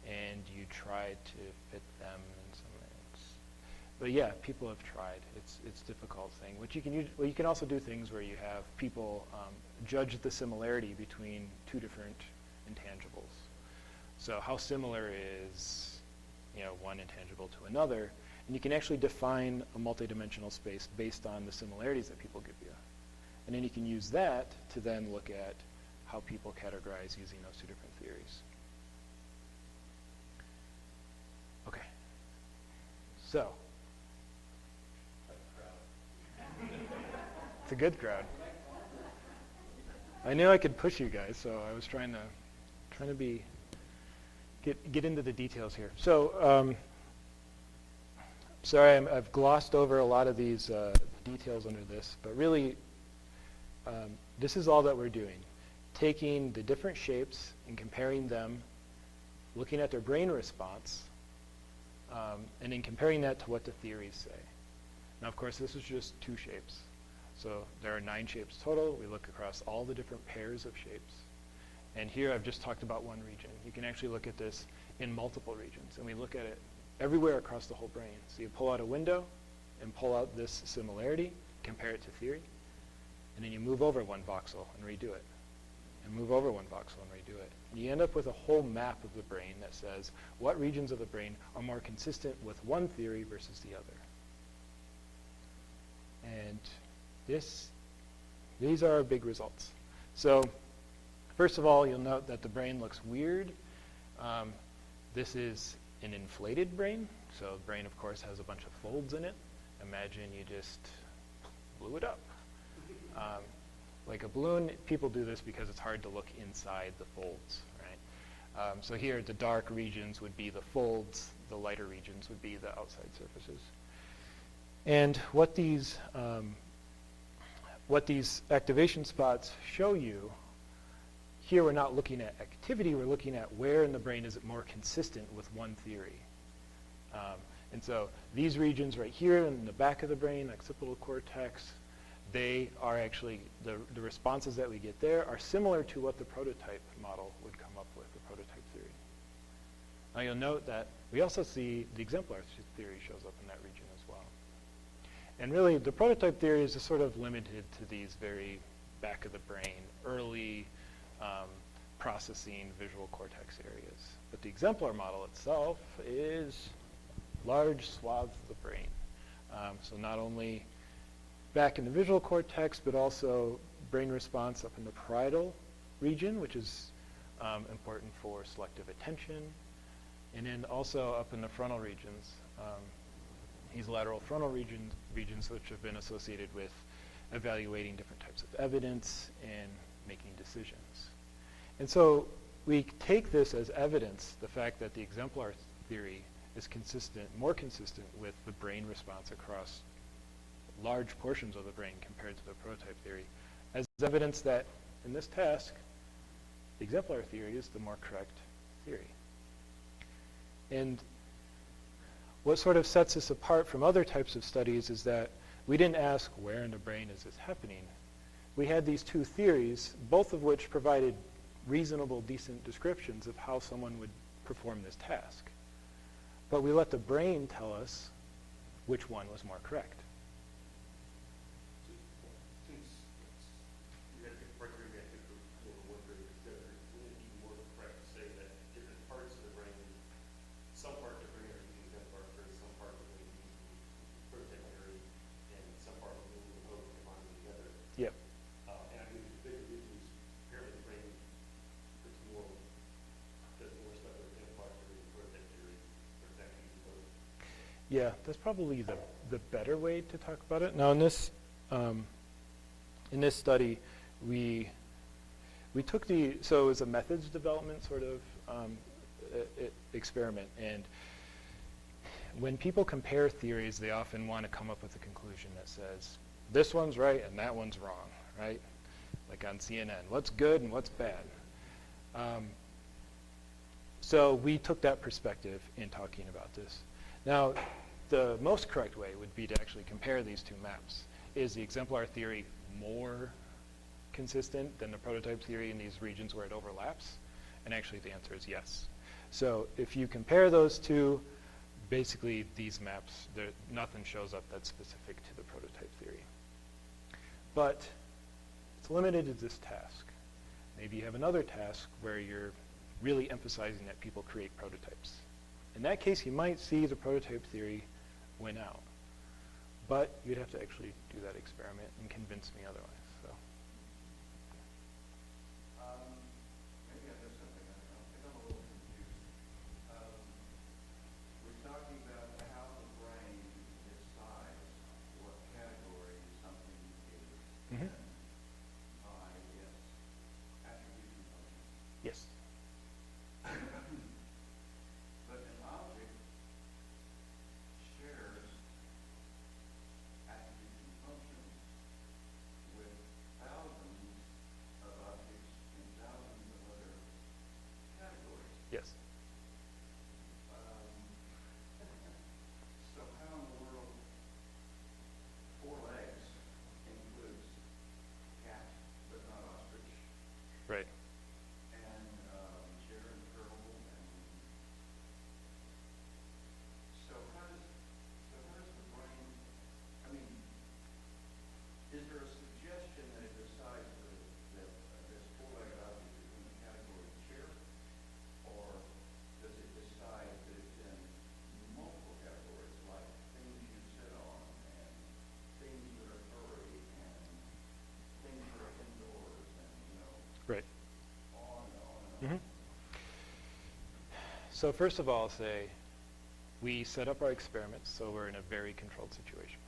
and you try to fit them in some ways. But yeah, people have tried. It's a difficult thing. You can also do things where you have people judge the similarity between two different intangibles. So how similar is one intangible to another? And you can actually define a multidimensional space based on the similarities that people give you. And then you can use that to then look at how people categorize using those two different theories. Okay. So. It's a good crowd. I knew I could push you guys, so I was trying to get into the details here. So, sorry, I've glossed over a lot of these details under this, but really, this is all that we're doing. Taking the different shapes and comparing them, looking at their brain response, and then comparing that to what the theories say. Now, of course, this is just 2 shapes. So there are 9 shapes total. We look across all the different pairs of shapes. And here I've just talked about one region. You can actually look at this in multiple regions, and we look at it everywhere across the whole brain. So you pull out a window and pull out this similarity, compare it to theory, and then you move over 1 voxel and redo it, and move over 1 voxel and redo it. And you end up with a whole map of the brain that says what regions of the brain are more consistent with one theory versus the other. And these are our big results. So first of all, you'll note that the brain looks weird. This is an inflated brain. So the brain, of course, has a bunch of folds in it. Imagine you just blew it up. Like a balloon, people do this because it's hard to look inside the folds, right? So here, the dark regions would be the folds. The lighter regions would be the outside surfaces. And what these activation spots show you, here we're not looking at activity, we're looking at where in the brain is it more consistent with one theory. And so these regions right here in the back of the brain, occipital cortex, they are actually, the responses that we get there are similar to what the prototype model would come up with, the prototype theory. Now you'll note that we also see the exemplar theory shows up in that region as well. And really, the prototype theory is just sort of limited to these very back of the brain, early processing visual cortex areas. But the exemplar model itself is large swaths of the brain. So not only back in the visual cortex, but also brain response up in the parietal region, which is important for selective attention, and then also up in the frontal regions. These lateral frontal regions which have been associated with evaluating different types of evidence and making decisions. And so we take this as evidence, the fact that the exemplar theory is more consistent with the brain response across large portions of the brain compared to the prototype theory, as evidence that in this task, the exemplar theory is the more correct theory. And what sort of sets us apart from other types of studies is that we didn't ask where in the brain is this happening. We had these 2 theories, both of which provided reasonable, decent descriptions of how someone would perform this task. But we let the brain tell us which one was more correct. Since you had to criteria, you had to go over one grade together, wouldn't it be more correct to say that different parts of the brain, some part of the brain are using exemplar theory, some part of the brain are using prototype theory, and some part of the brain are both combined together? Yep. And I mean, the bigger reasons, apparently the brain does more stuff with exemplar theory and prototype theory, or is that using both? Yeah, that's probably the better way to talk about it. Now, in this study, we took so it was a methods development sort of experiment, and when people compare theories, they often want to come up with a conclusion that says, this one's right and that one's wrong, right? Like on CNN, what's good and what's bad? So we took that perspective in talking about this. Now, the most correct way would be to actually compare these two maps. Is the exemplar theory more consistent than the prototype theory in these regions where it overlaps? And actually the answer is yes. So if you compare those two, basically these maps, nothing shows up that's specific to the prototype theory. But it's limited to this task. Maybe you have another task where you're really emphasizing that people create prototypes. In that case, you might see the prototype theory win out. But you'd have to actually do that experiment and convince me otherwise. So. Maybe I missed something. I think I'm a little confused. We're talking about how the brain decides what category something is in by its attribution function. Yes. But an object shares attribution functions with thousands of objects in thousands of other categories. Yes. So how in the world 4 legs includes cat, but not ostrich, Right. and chair and turtle, and so how does the brain, I mean, is there a suggestion that it decides that this 4-legged object is in the category chair, or does it decide that it's in multiple categories, like things you sit on, and things that are furry, and things that are indoors, and, Right. on and on and on? So first of all, I'll say we set up our experiments so we're in a very controlled situation.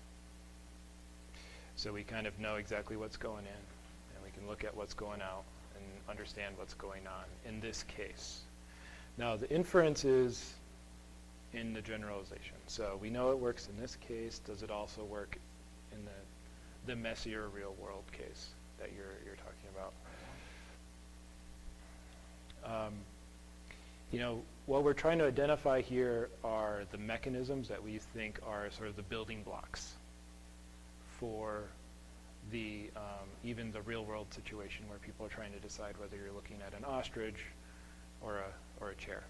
So we kind of know exactly what's going in, and we can look at what's going out and understand what's going on in this case. Now, the inference is in the generalization. So we know it works in this case. Does it also work in the messier real world case that you're talking about? What we're trying to identify here are the mechanisms that we think are sort of the building blocks for the even the real world situation where people are trying to decide whether you're looking at an ostrich or a chair.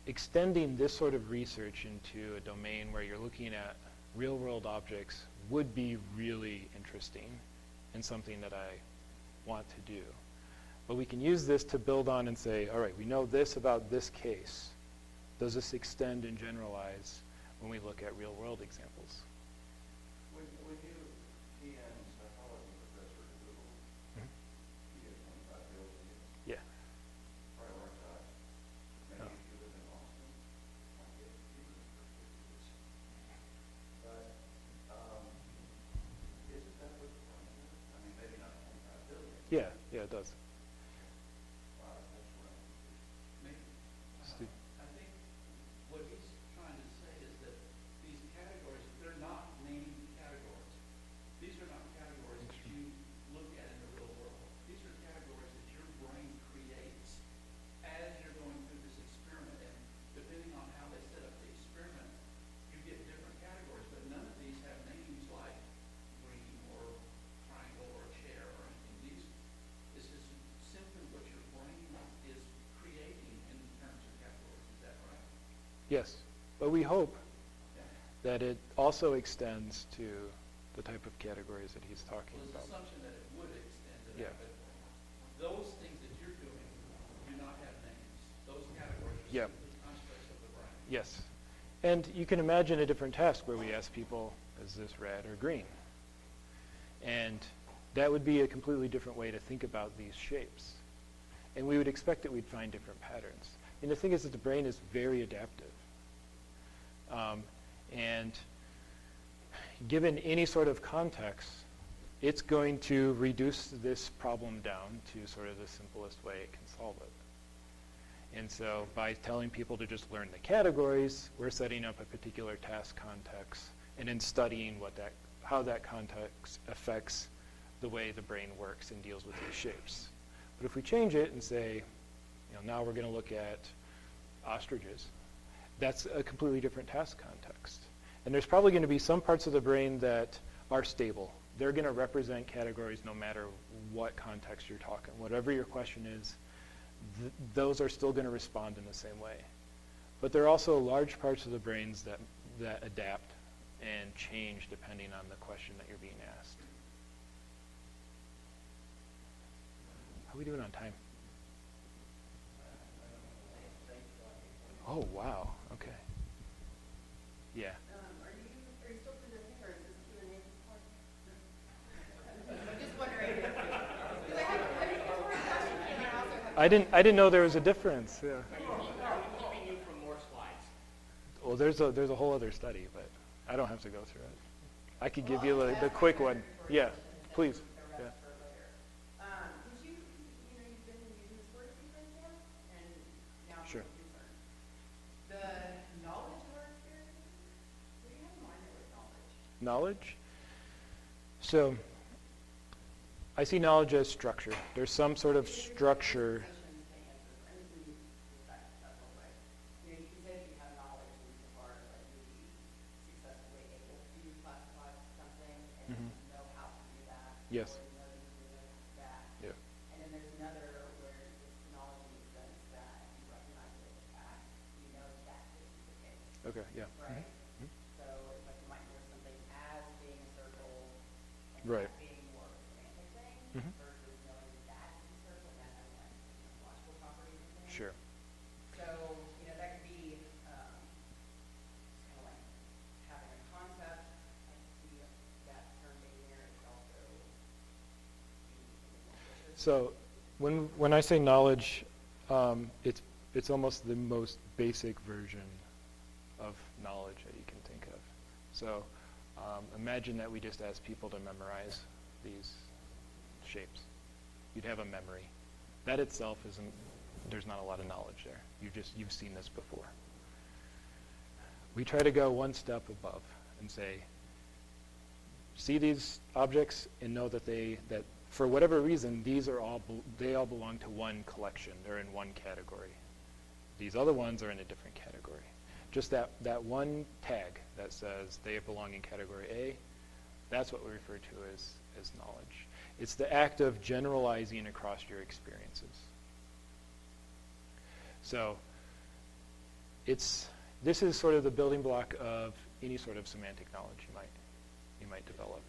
Extending this sort of research into a domain where you're looking at real world objects would be really interesting and something that I want to do. But we can use this to build on and say, all right, we know this about this case. Does this extend and generalize when we look at real world examples? When you key in psychology professor at Google, you get 25 billion hits. Yeah. Prioritize. Maybe if you live in Austin, might get even the first 50 hits. But isn't that what the brain is? I mean, maybe not 25 billion. Yeah, it does. Wow, that's what I'm Maybe. Stu- I think what he's trying to say is that these categories, they're not named categories. These are not categories that you look at in the real world. These are categories that your brain creates as you're going through this experiment. And depending on how they set up the experiment, you get different categories. But none of these have names like green or triangle or chair or anything. This is simply what your brain is creating in terms of categories. Is that right? Yes, but we hope Yeah. that it also extends to the type of categories that he's talking Well, there's an about. assumption that it would extend to Yeah. that, but those things that you're doing do not have names. Those categories are Yeah. simply constructs of the brain. Yes, and you can imagine a different task where we ask people, is this red or green? And that would be a completely different way to think about these shapes. And we would expect that we'd find different patterns. And the thing is that the brain is very adaptive. And given any sort of context, it's going to reduce this problem down to sort of the simplest way it can solve it. And so by telling people to just learn the categories, we're setting up a particular task context and then studying how that context affects the way the brain works and deals with these shapes. But if we change it and say, Now we're going to look at ostriches. That's a completely different task context. And there's probably going to be some parts of the brain that are stable. They're going to represent categories no matter what context you're talking. Whatever your question is, those are still going to respond in the same way. But there are also large parts of the brains that adapt and change depending on the question that you're being asked. How are we doing on time? Oh, wow. Okay. Yeah. Are you still presenting, or is this Q&A at this point? I'm just wondering, because I have more questions, and I also have... I didn't know there was a difference. Yeah. Keeping you from more slides. Well, there's a whole other study, but I don't have to go through it. I could give you the quick one. Yeah, please. The Yeah. rest for later. Because you've been using this word sequence now, and now Sure. I'm concerned. The knowledge of our experiences, what do you have in mind there with knowledge? Knowledge. So I see knowledge as structure. There's some sort of structure. Yes. Yeah. And then there's another where it's knowledge in the sense that you recognize it as a fact, you know that this is the case, Okay. Yeah. right? Mhm. So it's like you might know something as being a circle and Right. that being more of a semantic thing Mhm. versus knowing that is a circle and that having like logical properties and things. Sure. So, that could be kind of like having a concept. I see that term being there. It's also So when I say knowledge, it's almost the most basic version of knowledge that you can think of. So imagine that we just asked people to memorize these shapes. You'd have a memory. That itself there's not a lot of knowledge there. You've seen this before. We try to go one step above and say, see these objects and know that that for whatever reason, they all belong to one collection. They're in one category. These other ones are in a different category. Just that one tag that says they belong in category A, that's what we refer to as knowledge. It's the act of generalizing across your experiences. So this is sort of the building block of any sort of semantic knowledge you might develop.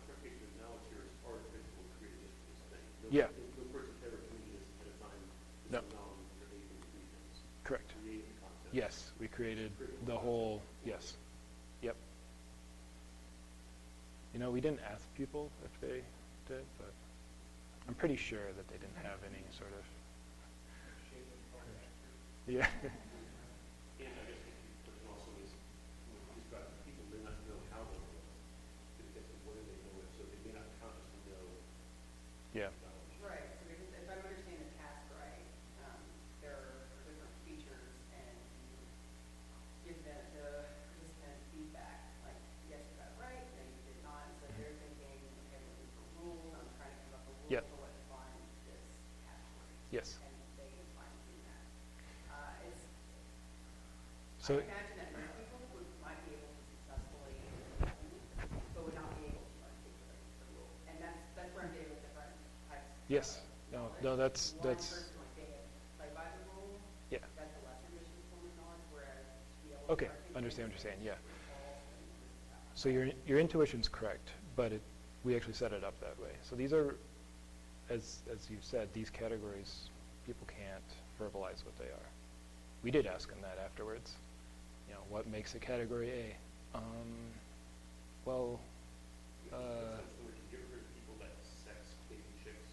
Knowledge here is artificial creative thing. Yeah. No person ever committed this ahead of time. This No. is knowledge that they can do things. Correct. Create the concept. Yes, we created the whole, yes. Yep. We didn't ask people if they did, but I'm pretty sure that they didn't have any sort of, yeah. And I guess the question also is, people may not know how they know it. Because what do they know it? So they may not consciously know Yeah. knowledge. right. So because if I'm understanding the task right, there are different features, and you give the participant feedback, like yes, you got it right, no, you did not. So they're thinking, okay, I'm looking for rules. I'm trying to come up with rules Yep. for what defines this category. Yes. And they define do that. So, I imagine that most people might be able to successfully, but would not be able to articulate the rule. And that's where I'm getting with different types. yes. No, that's, One person might be able to play by the rule. yeah. That's a less ambitious form of knowledge, whereas to be able to Okay, articulate understand what you're saying, yeah. false and So your intuition's correct, but we actually set it up that way. So these are, as you said, these categories, people can't verbalize what they are. We did ask them that afterwards. What makes a category A? Well, So we can get rid of people that sex baby chicks.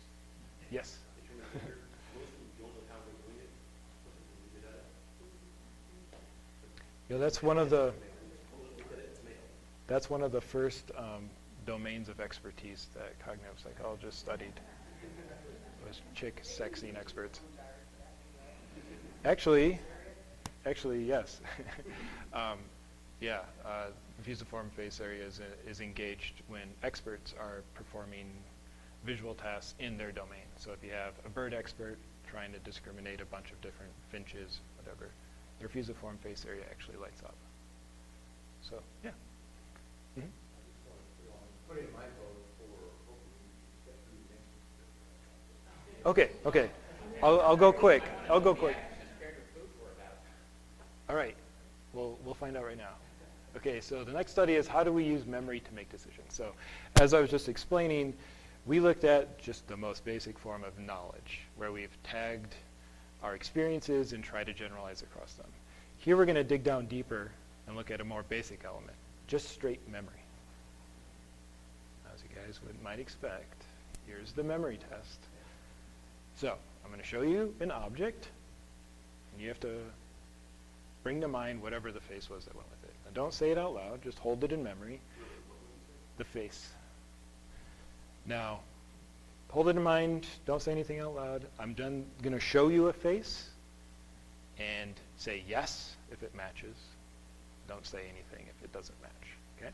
yes. They turn out here. Most of them don't know how they're doing it. But they leave it at it. That's one of the Look at it, it's male. that's one of the first domains of expertise that cognitive psychologists studied. Was chick sexing experts. Actually, yes. Fusiform face area is engaged when experts are performing visual tasks in their domain. So if you have a bird expert, trying to discriminate a bunch of different finches, whatever, their fusiform face area actually lights up. So, yeah. Mhm. Put in my vote for hopefully step through the next. Okay, okay. I'll go quick. I'll go quick. All right. We'll find out right now. Okay, so the next study is how do we use memory to make decisions? So as I was just explaining, we looked at just the most basic form of knowledge, where we've tagged our experiences and tried to generalize across them. Here we're going to dig down deeper and look at a more basic element, just straight memory. As you guys might expect, here's the memory test. So I'm going to show you an object, and you have to bring to mind whatever the face was that went with it. Now don't say it out loud, just hold it in memory. The face. Now, hold it in mind, don't say anything out loud. I'm going to show you a face, and say yes if it matches. Don't say anything if it doesn't match, okay?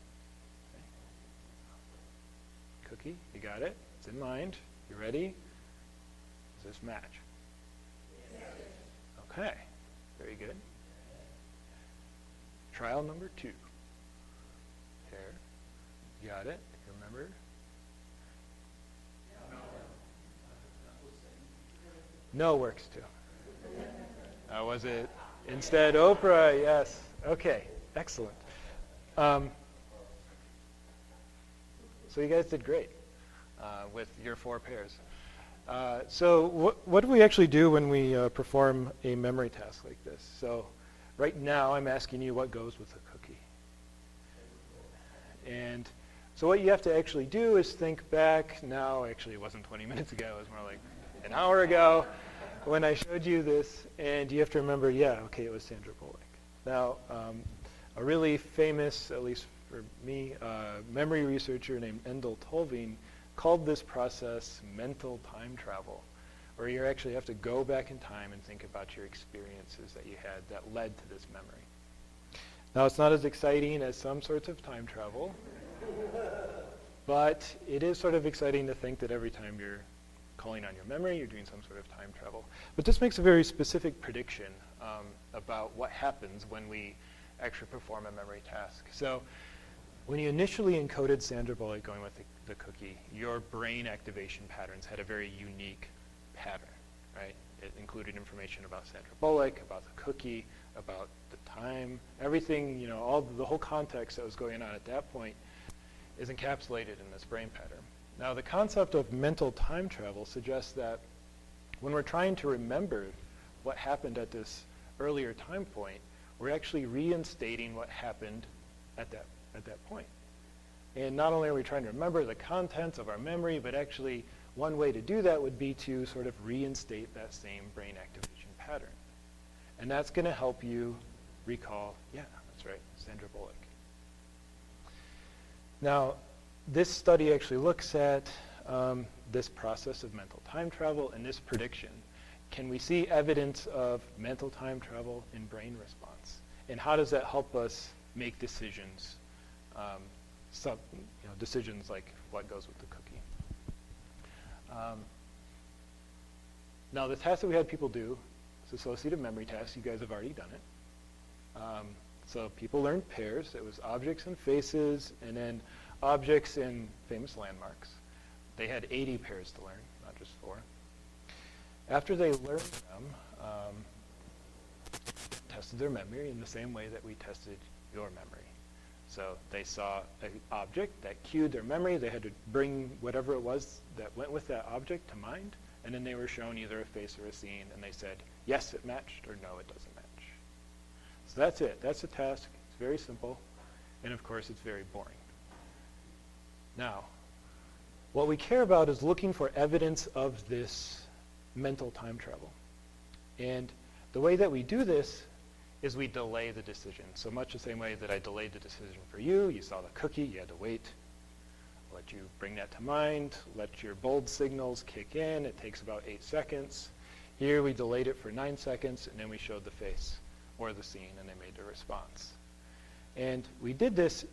Cookie, you got it? It's in mind. You ready? Does this match? Yes. Okay, very good. Trial number 2. Here, you got it? You remember? No works too. Was it instead Oprah? Yes. Okay, excellent. So you guys did great with your 4 pairs. So what do we actually do when we perform a memory task like this? So right now I'm asking you what goes with a cookie. And so what you have to actually do is think back. Now, actually it wasn't 20 minutes ago, it was more like an hour ago when I showed you this, and you have to remember, yeah, okay, it was Sandra Bullock. Now, a really famous, at least for me, memory researcher named Endel Tolving called this process mental time travel, where you actually have to go back in time and think about your experiences that you had that led to this memory. Now, it's not as exciting as some sorts of time travel, but it is sort of exciting to think that every time you're calling on your memory, you're doing some sort of time travel. But this makes a very specific prediction about what happens when we actually perform a memory task. So when you initially encoded Sandra Bullock going with the cookie, your brain activation patterns had a very unique pattern, right? It included information about Sandra Bullock, about the cookie, about the time, everything, you know, the whole context that was going on at that point is encapsulated in this brain pattern. Now, the concept of mental time travel suggests that when we're trying to remember what happened at this earlier time point, we're actually reinstating what happened at that point. And not only are we trying to remember the contents of our memory, but actually one way to do that would be to sort of reinstate that same brain activation pattern. And that's going to help you recall, yeah, that's right, Sandra Bullock. Now, this study actually looks at this process of mental time travel and this prediction. Can we see evidence of mental time travel in brain response? And how does that help us make decisions, decisions like what goes with the cookie? Now, the task that we had people do is associative memory task. You guys have already done it. So people learned pairs. It was objects and faces, and then objects and famous landmarks. They had 80 pairs to learn, not just 4. After they learned them, tested their memory in the same way that we tested your memory. So they saw an object that cued their memory. They had to bring whatever it was that went with that object to mind, and then they were shown either a face or a scene, and they said, yes, it matched, or no, it doesn't match. So that's it. That's the task. It's very simple, and of course, it's very boring. Now, what we care about is looking for evidence of this mental time travel. And the way that we do this is we delay the decision. So much the same way that I delayed the decision for you. You saw the cookie, you had to wait. I'll let you bring that to mind, let your bold signals kick in. It takes about 8 seconds. Here we delayed it for 9 seconds, and then we showed the face or the scene, and they made their response. And we did this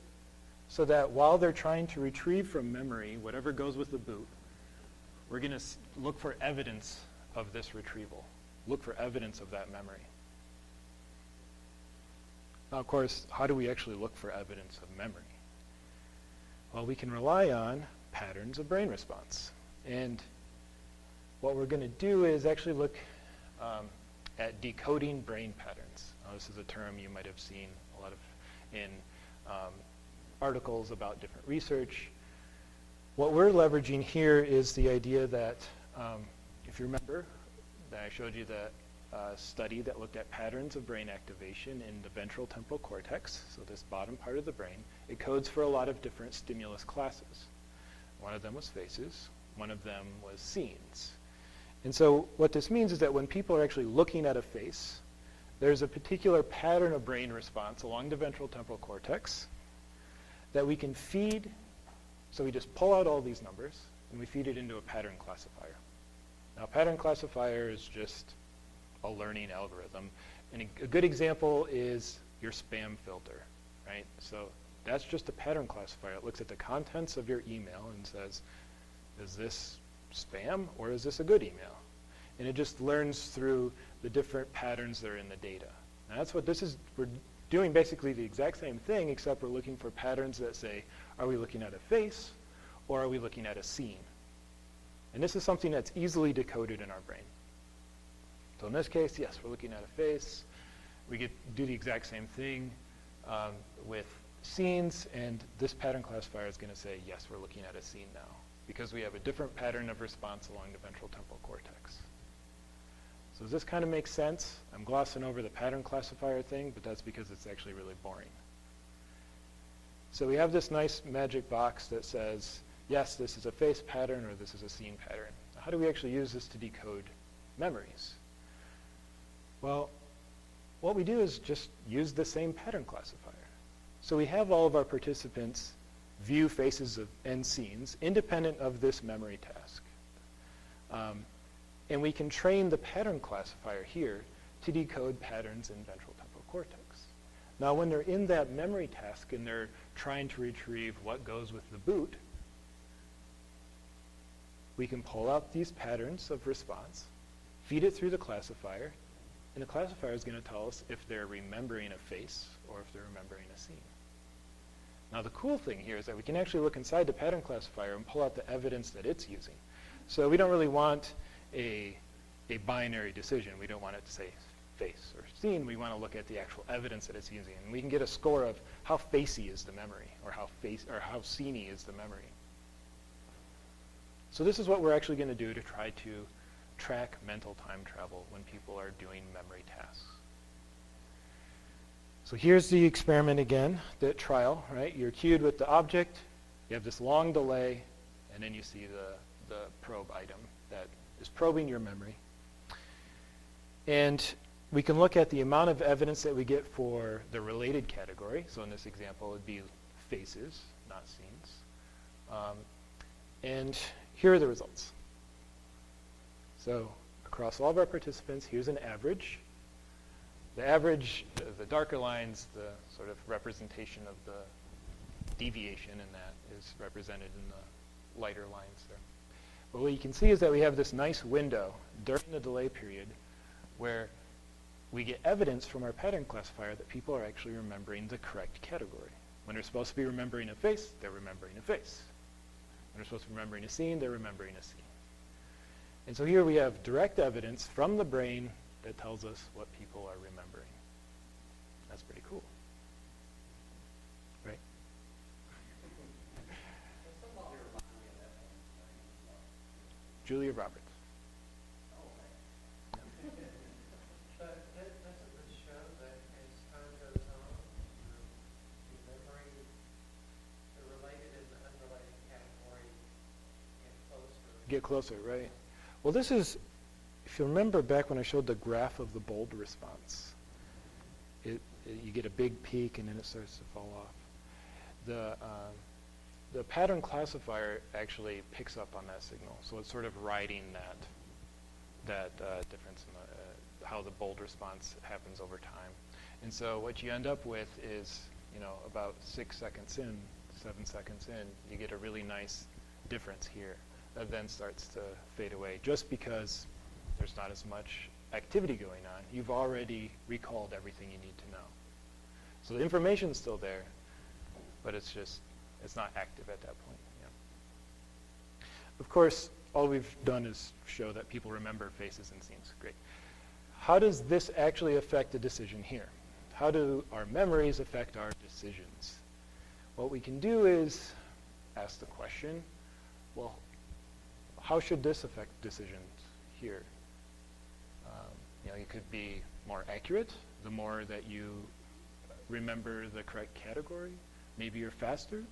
so that while they're trying to retrieve from memory whatever goes with the boot, we're going to look for evidence of this retrieval. Look for evidence of that memory. Now, of course, how do we actually look for evidence of memory? Well, we can rely on patterns of brain response. And what we're going to do is actually look at decoding brain patterns. Now, this is a term you might have seen a lot of in articles about different research. What we're leveraging here is the idea that, if you remember, that I showed you that study that looked at patterns of brain activation in the ventral temporal cortex, so this bottom part of the brain. It codes for a lot of different stimulus classes. One of them was faces, one of them was scenes. And so what this means is that when people are actually looking at a face, there's a particular pattern of brain response along the ventral temporal cortex that we can feed. So we just pull out all these numbers and we feed it into a pattern classifier. Now, a pattern classifier is just a learning algorithm. And a good example is your spam filter, right? So that's just a pattern classifier. It looks at the contents of your email and says, is this spam or is this a good email? And it just learns through the different patterns that are in the data. And that's what this is. We're doing basically the exact same thing, except we're looking for patterns that say, are we looking at a face or are we looking at a scene? And this is something that's easily decoded in our brain. So in this case, yes, we're looking at a face. We do the exact same thing with scenes, and this pattern classifier is going to say, yes, we're looking at a scene now, because we have a different pattern of response along the ventral temporal cortex. So does this kind of make sense? I'm glossing over the pattern classifier thing, but that's because it's actually really boring. So we have this nice magic box that says, yes, this is a face pattern or this is a scene pattern. Now, how do we actually use this to decode memories? Well, what we do is just use the same pattern classifier. So we have all of our participants view faces and scenes independent of this memory task. And we can train the pattern classifier here to decode patterns in ventral temporal cortex. Now, when they're in that memory task and they're trying to retrieve what goes with the boot, we can pull out these patterns of response, feed it through the classifier, and the classifier is going to tell us if they're remembering a face or if they're remembering a scene. Now, the cool thing here is that we can actually look inside the pattern classifier and pull out the evidence that it's using. So we don't really want a binary decision. We don't want it to say face or scene. We want to look at the actual evidence that it's using. And we can get a score of how facey is the memory or how sceney is the memory. So this is what we're actually going to do to try to track mental time travel when people are doing memory tasks. So here's the experiment again, the trial, right? You're cued with the object, you have this long delay, and then you see the probe item that is probing your memory. And we can look at the amount of evidence that we get for the related category. So in this example, it would be faces, not scenes. And here are the results. So across all of our participants, here's an average. The average, the darker lines, the sort of representation of the deviation in that is represented in the lighter lines there. But what you can see is that we have this nice window during the delay period where we get evidence from our pattern classifier that people are actually remembering the correct category. When they're supposed to be remembering a face, they're remembering a face. When they're supposed to be remembering a scene, they're remembering a scene. And so here we have direct evidence from the brain that tells us what people are remembering. That's pretty cool. Right? Julia Roberts. But doesn't this show that as time goes on, the memory, the related and the unrelated category get closer? Get closer, right? Well, this is, if you remember back when I showed the graph of the bold response, you get a big peak and then it starts to fall off. The pattern classifier actually picks up on that signal, so it's sort of riding that difference in how the bold response happens over time. And so what you end up with is, about 6 seconds in, 7 seconds in, you get a really nice difference here that then starts to fade away, just because there's not as much activity going on. You've already recalled everything you need to know. So the information's still there, but it's not active at that point. Yeah. Of course, all we've done is show that people remember faces and scenes. Great. How does this actually affect the decision here? How do our memories affect our decisions? What we can do is ask the question, well, how should this affect decisions here? You could be more accurate the more that you remember the correct category. Maybe you're faster.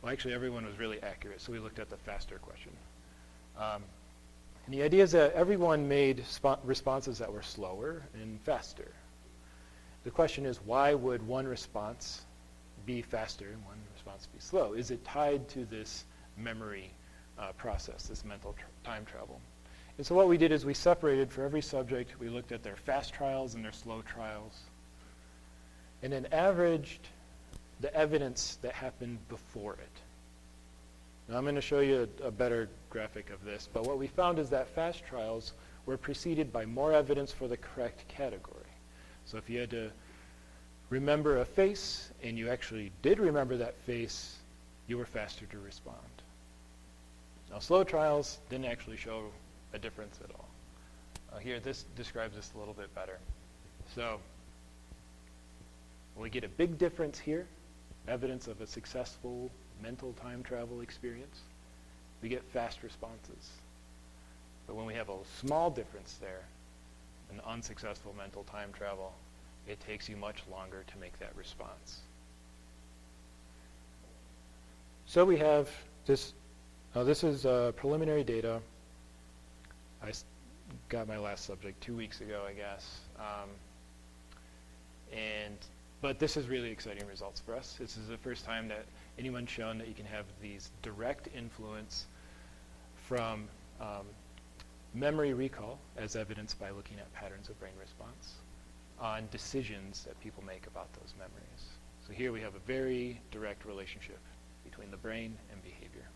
Well, actually, everyone was really accurate, so we looked at the faster question. And the idea is that everyone made responses that were slower and faster. The question is, why would one response be faster and one response be slow? Is it tied to this memory process, this mental time travel? And so what we did is we separated for every subject, we looked at their fast trials and their slow trials, and then averaged the evidence that happened before it. Now I'm going to show you a better graphic of this, but what we found is that fast trials were preceded by more evidence for the correct category. So if you had to remember a face and you actually did remember that face, you were faster to respond. Now slow trials didn't actually show a difference at all. Here, this describes this a little bit better. So we get a big difference here, evidence of a successful mental time travel experience. We get fast responses. But when we have a small difference there, an unsuccessful mental time travel, it takes you much longer to make that response. So we have this. Now this is preliminary data. I got my last subject 2 weeks ago, I guess. But this is really exciting results for us. This is the first time that anyone's shown that you can have these direct influence from memory recall, as evidenced by looking at patterns of brain response, on decisions that people make about those memories. So here we have a very direct relationship between the brain and behavior.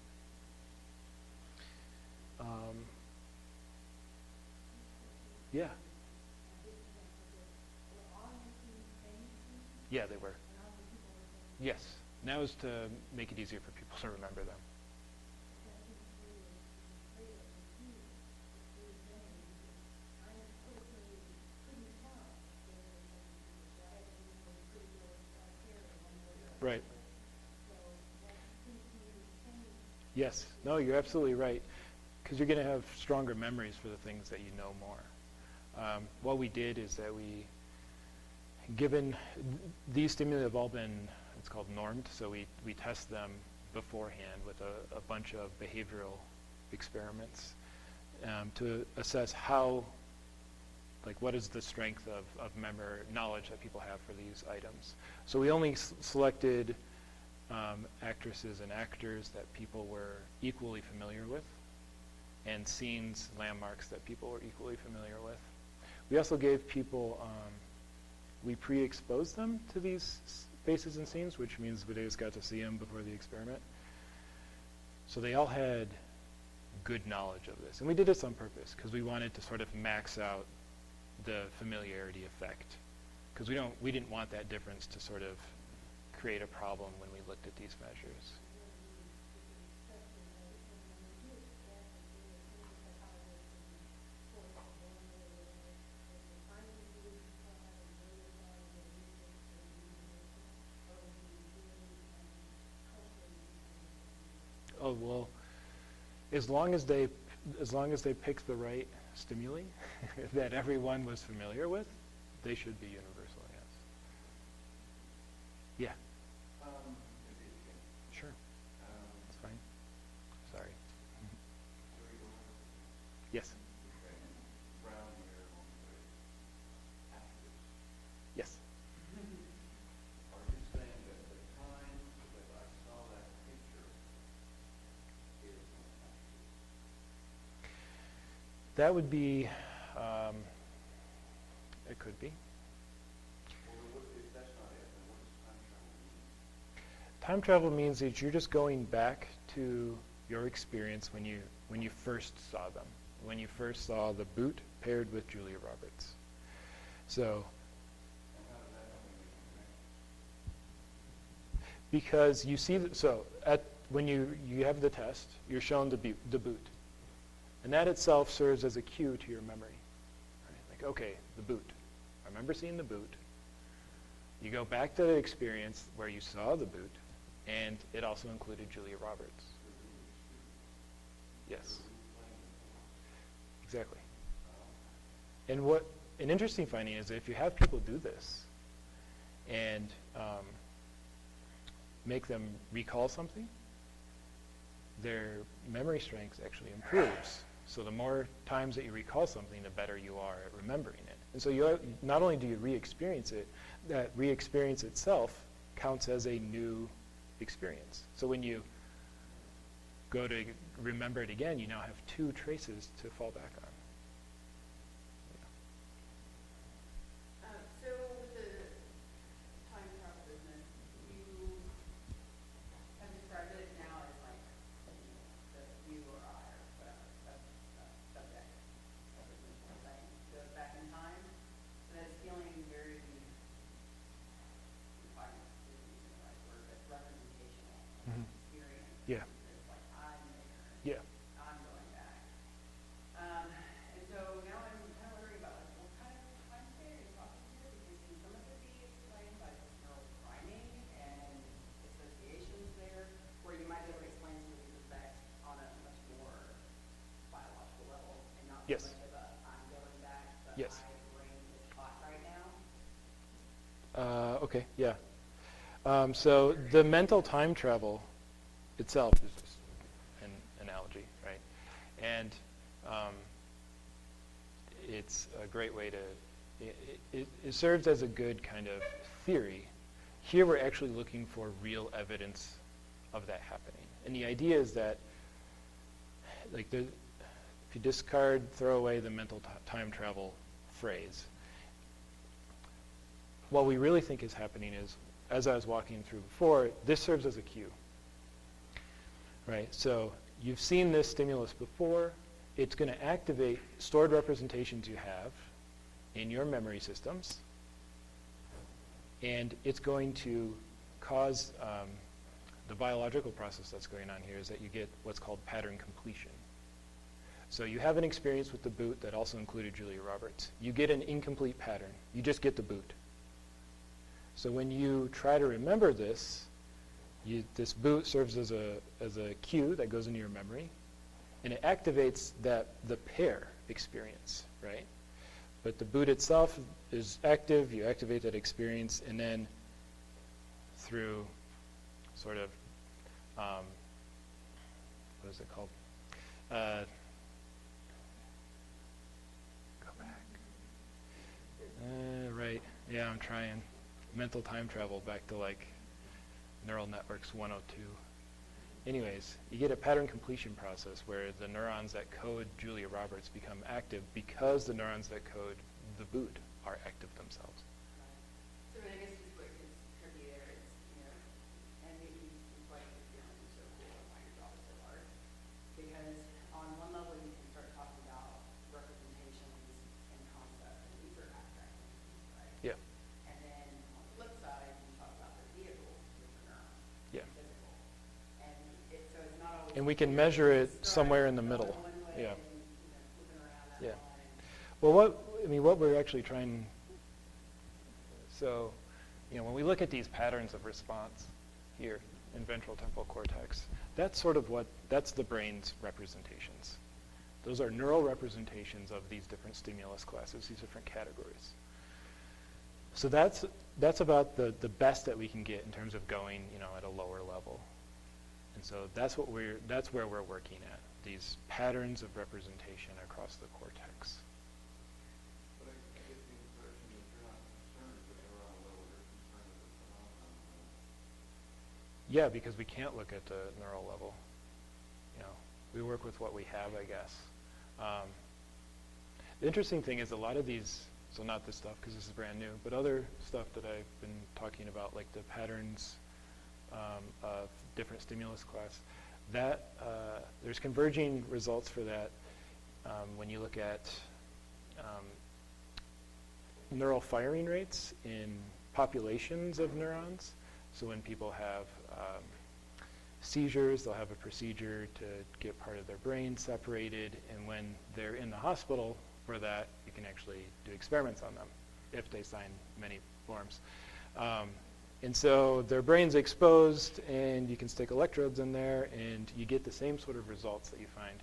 Yeah. Yeah, they were. Yes. Now is to make it easier for people to remember them. Right. Yes. No, you're absolutely right. Because you're going to have stronger memories for the things that you know more. What we did is that given these stimuli have all been, it's called normed, so we test them beforehand with a bunch of behavioral experiments to assess what is the strength of memory knowledge that people have for these items. So we only selected actresses and actors that people were equally familiar with, and scenes, landmarks that people were equally familiar with. We also gave people, we pre-exposed them to these faces and scenes, which means we just got to see them before the experiment. So they all had good knowledge of this. And we did this on purpose, because we wanted to sort of max out the familiarity effect. Because we didn't want that difference to sort of create a problem when we looked at these measures. Oh, well, as long as they pick the right stimuli that everyone was familiar with, they should be universal, yes. Yeah. Sure. That's fine. Sorry. Yes. Yes. Are you saying that the time that I saw that picture is That would be, it could be. Well, if that's not it, then what does time travel mean? Time travel means that you're just going back to your experience when you first saw them, when you first saw the boot paired with Julia Roberts. So, because you see, when you have the test, you're shown the boot. And that itself serves as a cue to your memory. Right? Like, okay, the boot. I remember seeing the boot. You go back to the experience where you saw the boot, and it also included Julia Roberts. Yes. Exactly. And an interesting finding is that if you have people do this and make them recall something, their memory strength actually improves. So the more times that you recall something, the better you are at remembering it. And so not only do you re-experience it, that re-experience itself counts as a new experience. So when you go to remember it again, you now have two traces to fall back on. So with the time travel business, you have described it now as like you or I or whatever, subject, saying, goes back in time, and it's feeling very, I don't know if I'm using the right word, but representational experience. Yeah. It's like I'm there. Yeah. I'm going back. And so now I'm kind of wondering about like what kind of time span are you talking here? Because can some of it be explained by just neural priming and associations there, where you might be able to explain some of these effects on a much more biological level and not Yes. so much of a I'm going back, but Yes. my brain is hot right now. Okay, yeah. So the mental time travel itself is just an analogy, right? And it's a great way to, it serves as a good kind of theory. Here we're actually looking for real evidence of that happening. And the idea is that, like, if you discard, throw away the mental time travel phrase, what we really think is happening is, as I was walking through before, this serves as a cue. Right? So you've seen this stimulus before. It's going to activate stored representations you have in your memory systems. And it's going to cause the biological process that's going on here is that you get what's called pattern completion. So you have an experience with the boot that also included Julia Roberts. You get an incomplete pattern. You just get the boot. So when you try to remember this, this boot serves as a cue that goes into your memory, and it activates the pair experience, right? But the boot itself is active. You activate that experience, and then through sort of what is it called? Go back. Right. Yeah, I'm trying. Mental time travel back to like neural networks 102. Anyways, you get a pattern completion process where the neurons that code Julia Roberts become active because the neurons that code the boot are active themselves. So I guess just what gets tricky there is, and it's like you're feeling so cool and why your job is so hard. Because on one level you can start talking about representations and concepts, and these are abstract things, right? Yeah. And then on the flip side, you talk about the vehicle, which are neurons, Yeah. physical. And so it's not always. And we can clear measure to it start somewhere in the going middle. one way Yeah. and, flipping around that Yeah. line. Well, what we're actually trying, so, when we look at these patterns of response here in ventral temporal cortex, that's that's the brain's representations. Those are neural representations of these different stimulus classes, these different categories. So that's about the best that we can get in terms of going, at a lower level. And so that's where we're working at, these patterns of representation across the cortex. But I get the impression that you're not concerned at the neuron level, you're concerned at the phenomenon level. Yeah, because we can't look at the neural level. We work with what we have, I guess. The interesting thing is a lot of these, so not this stuff because this is brand new, but other stuff that I've been talking about, like the patterns of different stimulus class, that there's converging results for that when you look at neural firing rates in populations of neurons. So when people have seizures, they'll have a procedure to get part of their brain separated, and when they're in the hospital for that, you can actually do experiments on them if they sign many forms. And so their brain's exposed, and you can stick electrodes in there, and you get the same sort of results that you find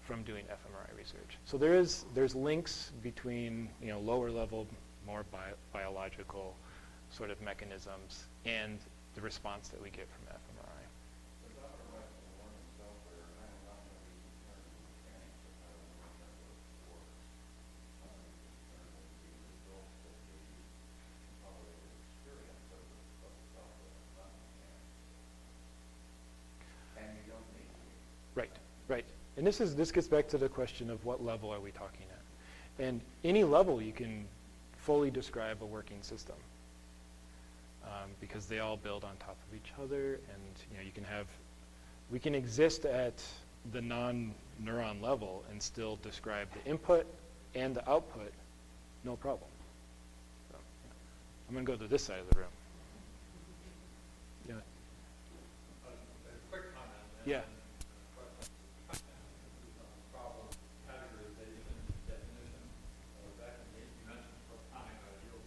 from doing fMRI research. So there's links between lower level, more biological sort of mechanisms and the response that we get from fMRI. The Dr. West will learn himself there, and I am not going to be concerned with mechanics if I don't know what that works for. I'm going to be concerned with the results that the consolidated experience of the software, not mechanics. And you don't need to. Right, right. And this gets back to the question of what level are we talking at. And any level you can fully describe a working system, because they all build on top of each other, and we can exist at the non-neuron level and still describe the input and the output, no problem. So, I'm going to go to this side of the room. Yeah. A quick comment. Yeah. Problem categorization, definition. Back in the 18th, you mentioned platonic ideals.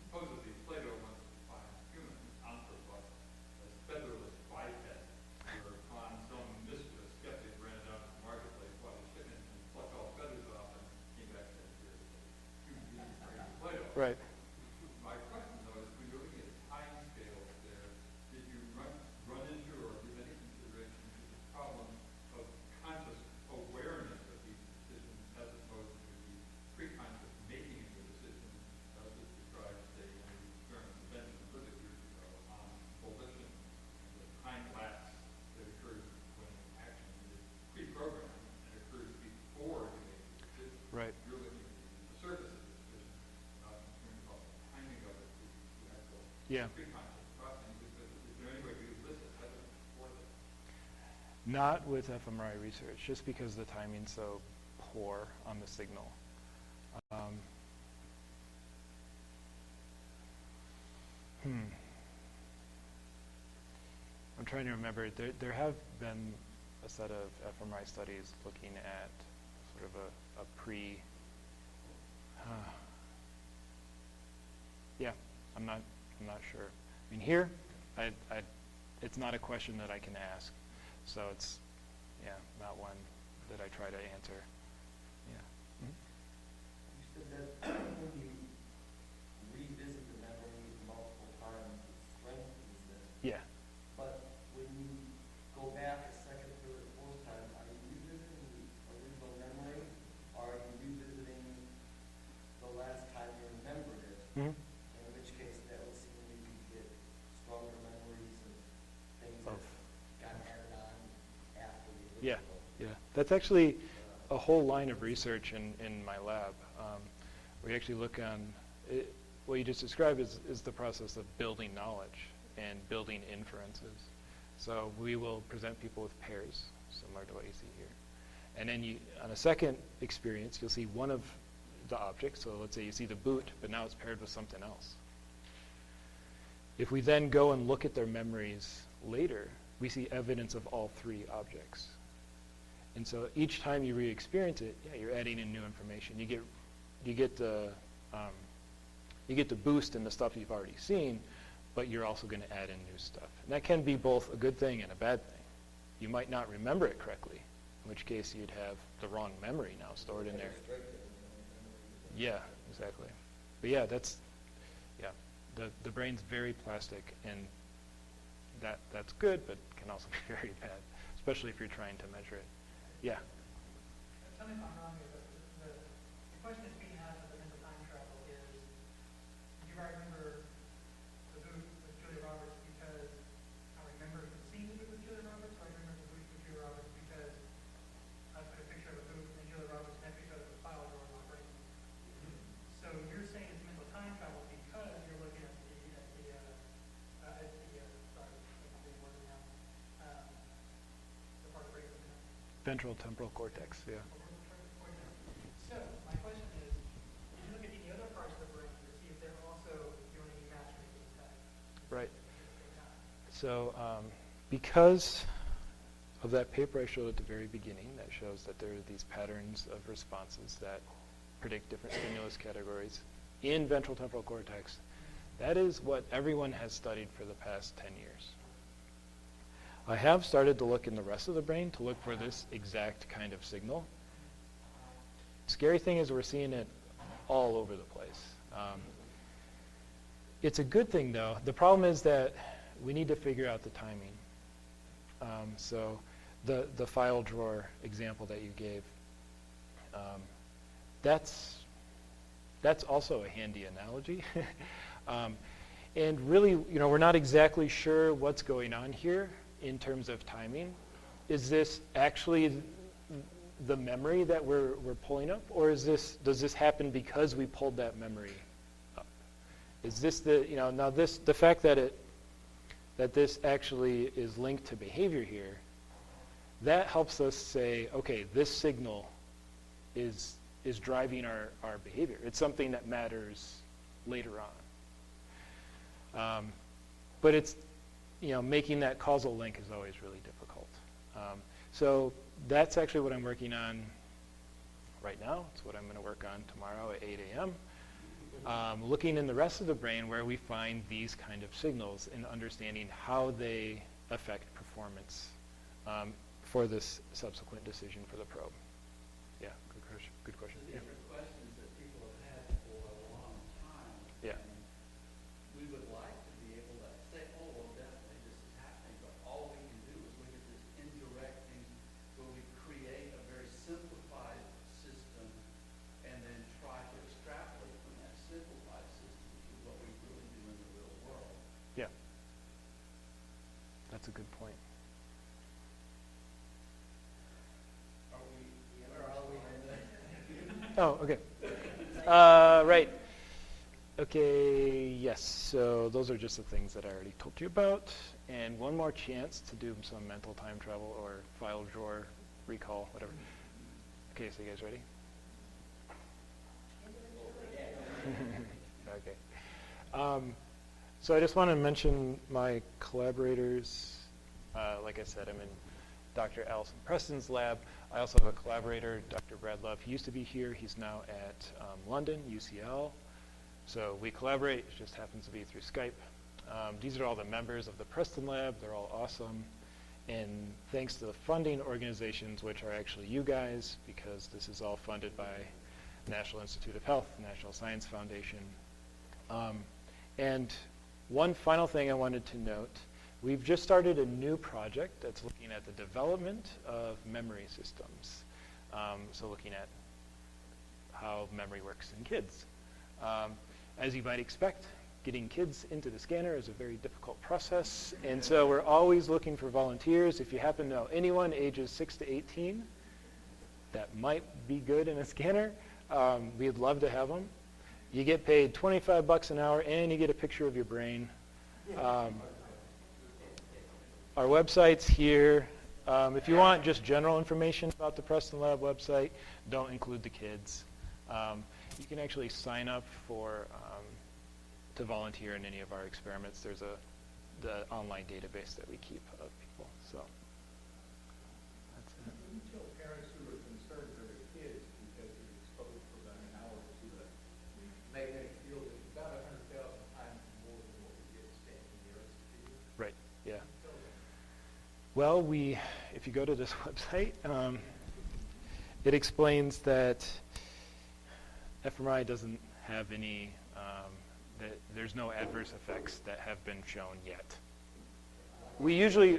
Supposedly, Plato wants to define human anthropos as featherless biped, where upon some mischievous skeptic ran it out in the marketplace, bought a chicken and plucked all feathers off and came back and said, human beings according to Plato. Right. My question, though, is when you're looking at time scales there, did you run into or give any consideration to the problem of conscious awareness of these decisions as opposed to the pre-conscious making of the decision, as was described, say, in the experiment of Benjamin Libet years ago on volition and the time lapse that occurs when action is pre-programmed and occurs before you make the decision. Right. You're looking at the surface of the decision, not concerned about the timing of it, the actual Yeah. pre-conscious processing. Is there any way we elicit evidence for that? Not with fMRI research, just because the timing's so poor on the signal. I'm trying to remember. There have been a set of fMRI studies looking at sort of a pre. Yeah, I'm not sure. I mean, here, it's not a question that I can ask, so it's, not one that I try to answer. Yeah. Mhm. You said that when you revisit the memory multiple times, it strengthens it. Yeah. But when you go back a second, third, or fourth time, are you revisiting the original memory, or are you revisiting the last time you remembered it? Mhm. In which case, that would seem you could get stronger memories of things Of- that got added on after the Yeah. original. Yeah, that's actually a whole line of research in my lab. We actually look on, what you just described is the process of building knowledge and building inferences. So we will present people with pairs, similar to what you see here. And then on a second experience, you'll see one of the objects. So let's say you see the boot, but now it's paired with something else. If we then go and look at their memories later, we see evidence of all three objects. And so each time you re-experience it, you're adding in new information. You get the boost in the stuff you've already seen, but you're also going to add in new stuff. And that can be both a good thing and a bad thing. You might not remember it correctly, in which case you'd have the wrong memory now stored in there. Yeah, exactly. But yeah, the brain's very plastic, and that's good, but can also be very bad, especially if you're trying to measure it. Yeah. Tell me if I'm wrong here, but the question that's being asked at the end of time travel is, do I remember the boot with Julia Roberts because I remember the scene with Julia Roberts, or I remember the boot with Julia Roberts because I put a picture of a boot and Julia Roberts and that picture of a file drawer in my brain? So you're saying it's mental time travel because you're looking at sorry, I'm not being worded now, the part of the brain. Ventral temporal cortex, yeah. Right. So because of that paper I showed at the very beginning that shows that there are these patterns of responses that predict different stimulus categories in ventral temporal cortex, that is what everyone has studied for the past 10 years. I have started to look in the rest of the brain to look for this exact kind of signal. Scary thing is we're seeing it all over the place. It's a good thing, though. The problem is that we need to figure out the timing. So the file drawer example that you gave, that's also a handy analogy. And really, we're not exactly sure what's going on here in terms of timing. Is this actually the memory that we're pulling up, or does this happen because we pulled that memory up? Is this the fact that this actually is linked to behavior here, that helps us say, okay, this signal is driving our behavior. It's something that matters later on. But it's, making that causal link is always really difficult. So that's actually what I'm working on right now. It's what I'm going to work on tomorrow at 8 a.m. Looking in the rest of the brain where we find these kind of signals and understanding how they affect performance for this subsequent decision for the probe. Yeah, good question. These Yeah. are questions that people have had for a long time. Yeah. And we would like to be able to say, oh, well, definitely this is happening, but all we can do is look at this indirect thing where we create a very simplified system and then try to extrapolate from that simplified system to what we really do in the real world. Yeah. That's a good point. Oh, okay. Right. Okay, yes. So those are just the things that I already told you about. And one more chance to do some mental time travel or file drawer recall, whatever. Okay, so you guys ready? Okay. So I just want to mention my collaborators. Like I said, I'm in Dr. Allison Preston's lab. I also have a collaborator, Dr. Brad Love. He used to be here. He's now at London, UCL. So we collaborate. It just happens to be through Skype. These are all the members of the Preston lab. They're all awesome. And thanks to the funding organizations, which are actually you guys, because this is all funded by National Institute of Health, National Science Foundation. And one final thing I wanted to note, we've just started a new project that's looking at the development of memory systems. So looking at how memory works in kids. As you might expect, getting kids into the scanner is a very difficult process. And so we're always looking for volunteers. If you happen to know anyone ages 6 to 18 that might be good in a scanner, we'd love to have them. You get paid $25 an hour and you get a picture of your brain. Our website's here. If you want just general information about the Preston Lab website, don't include the kids. You can actually sign up to volunteer in any of our experiments. There's the online database that we keep of people. So that's it. Can you tell parents who are concerned for their kids because they're exposed for about an hour to the magnetic field is about 100,000 times more than what we get standing near us? Right, yeah. Well, if you go to this website, it explains that fMRI doesn't have any, that there's no adverse effects that have been shown yet. We usually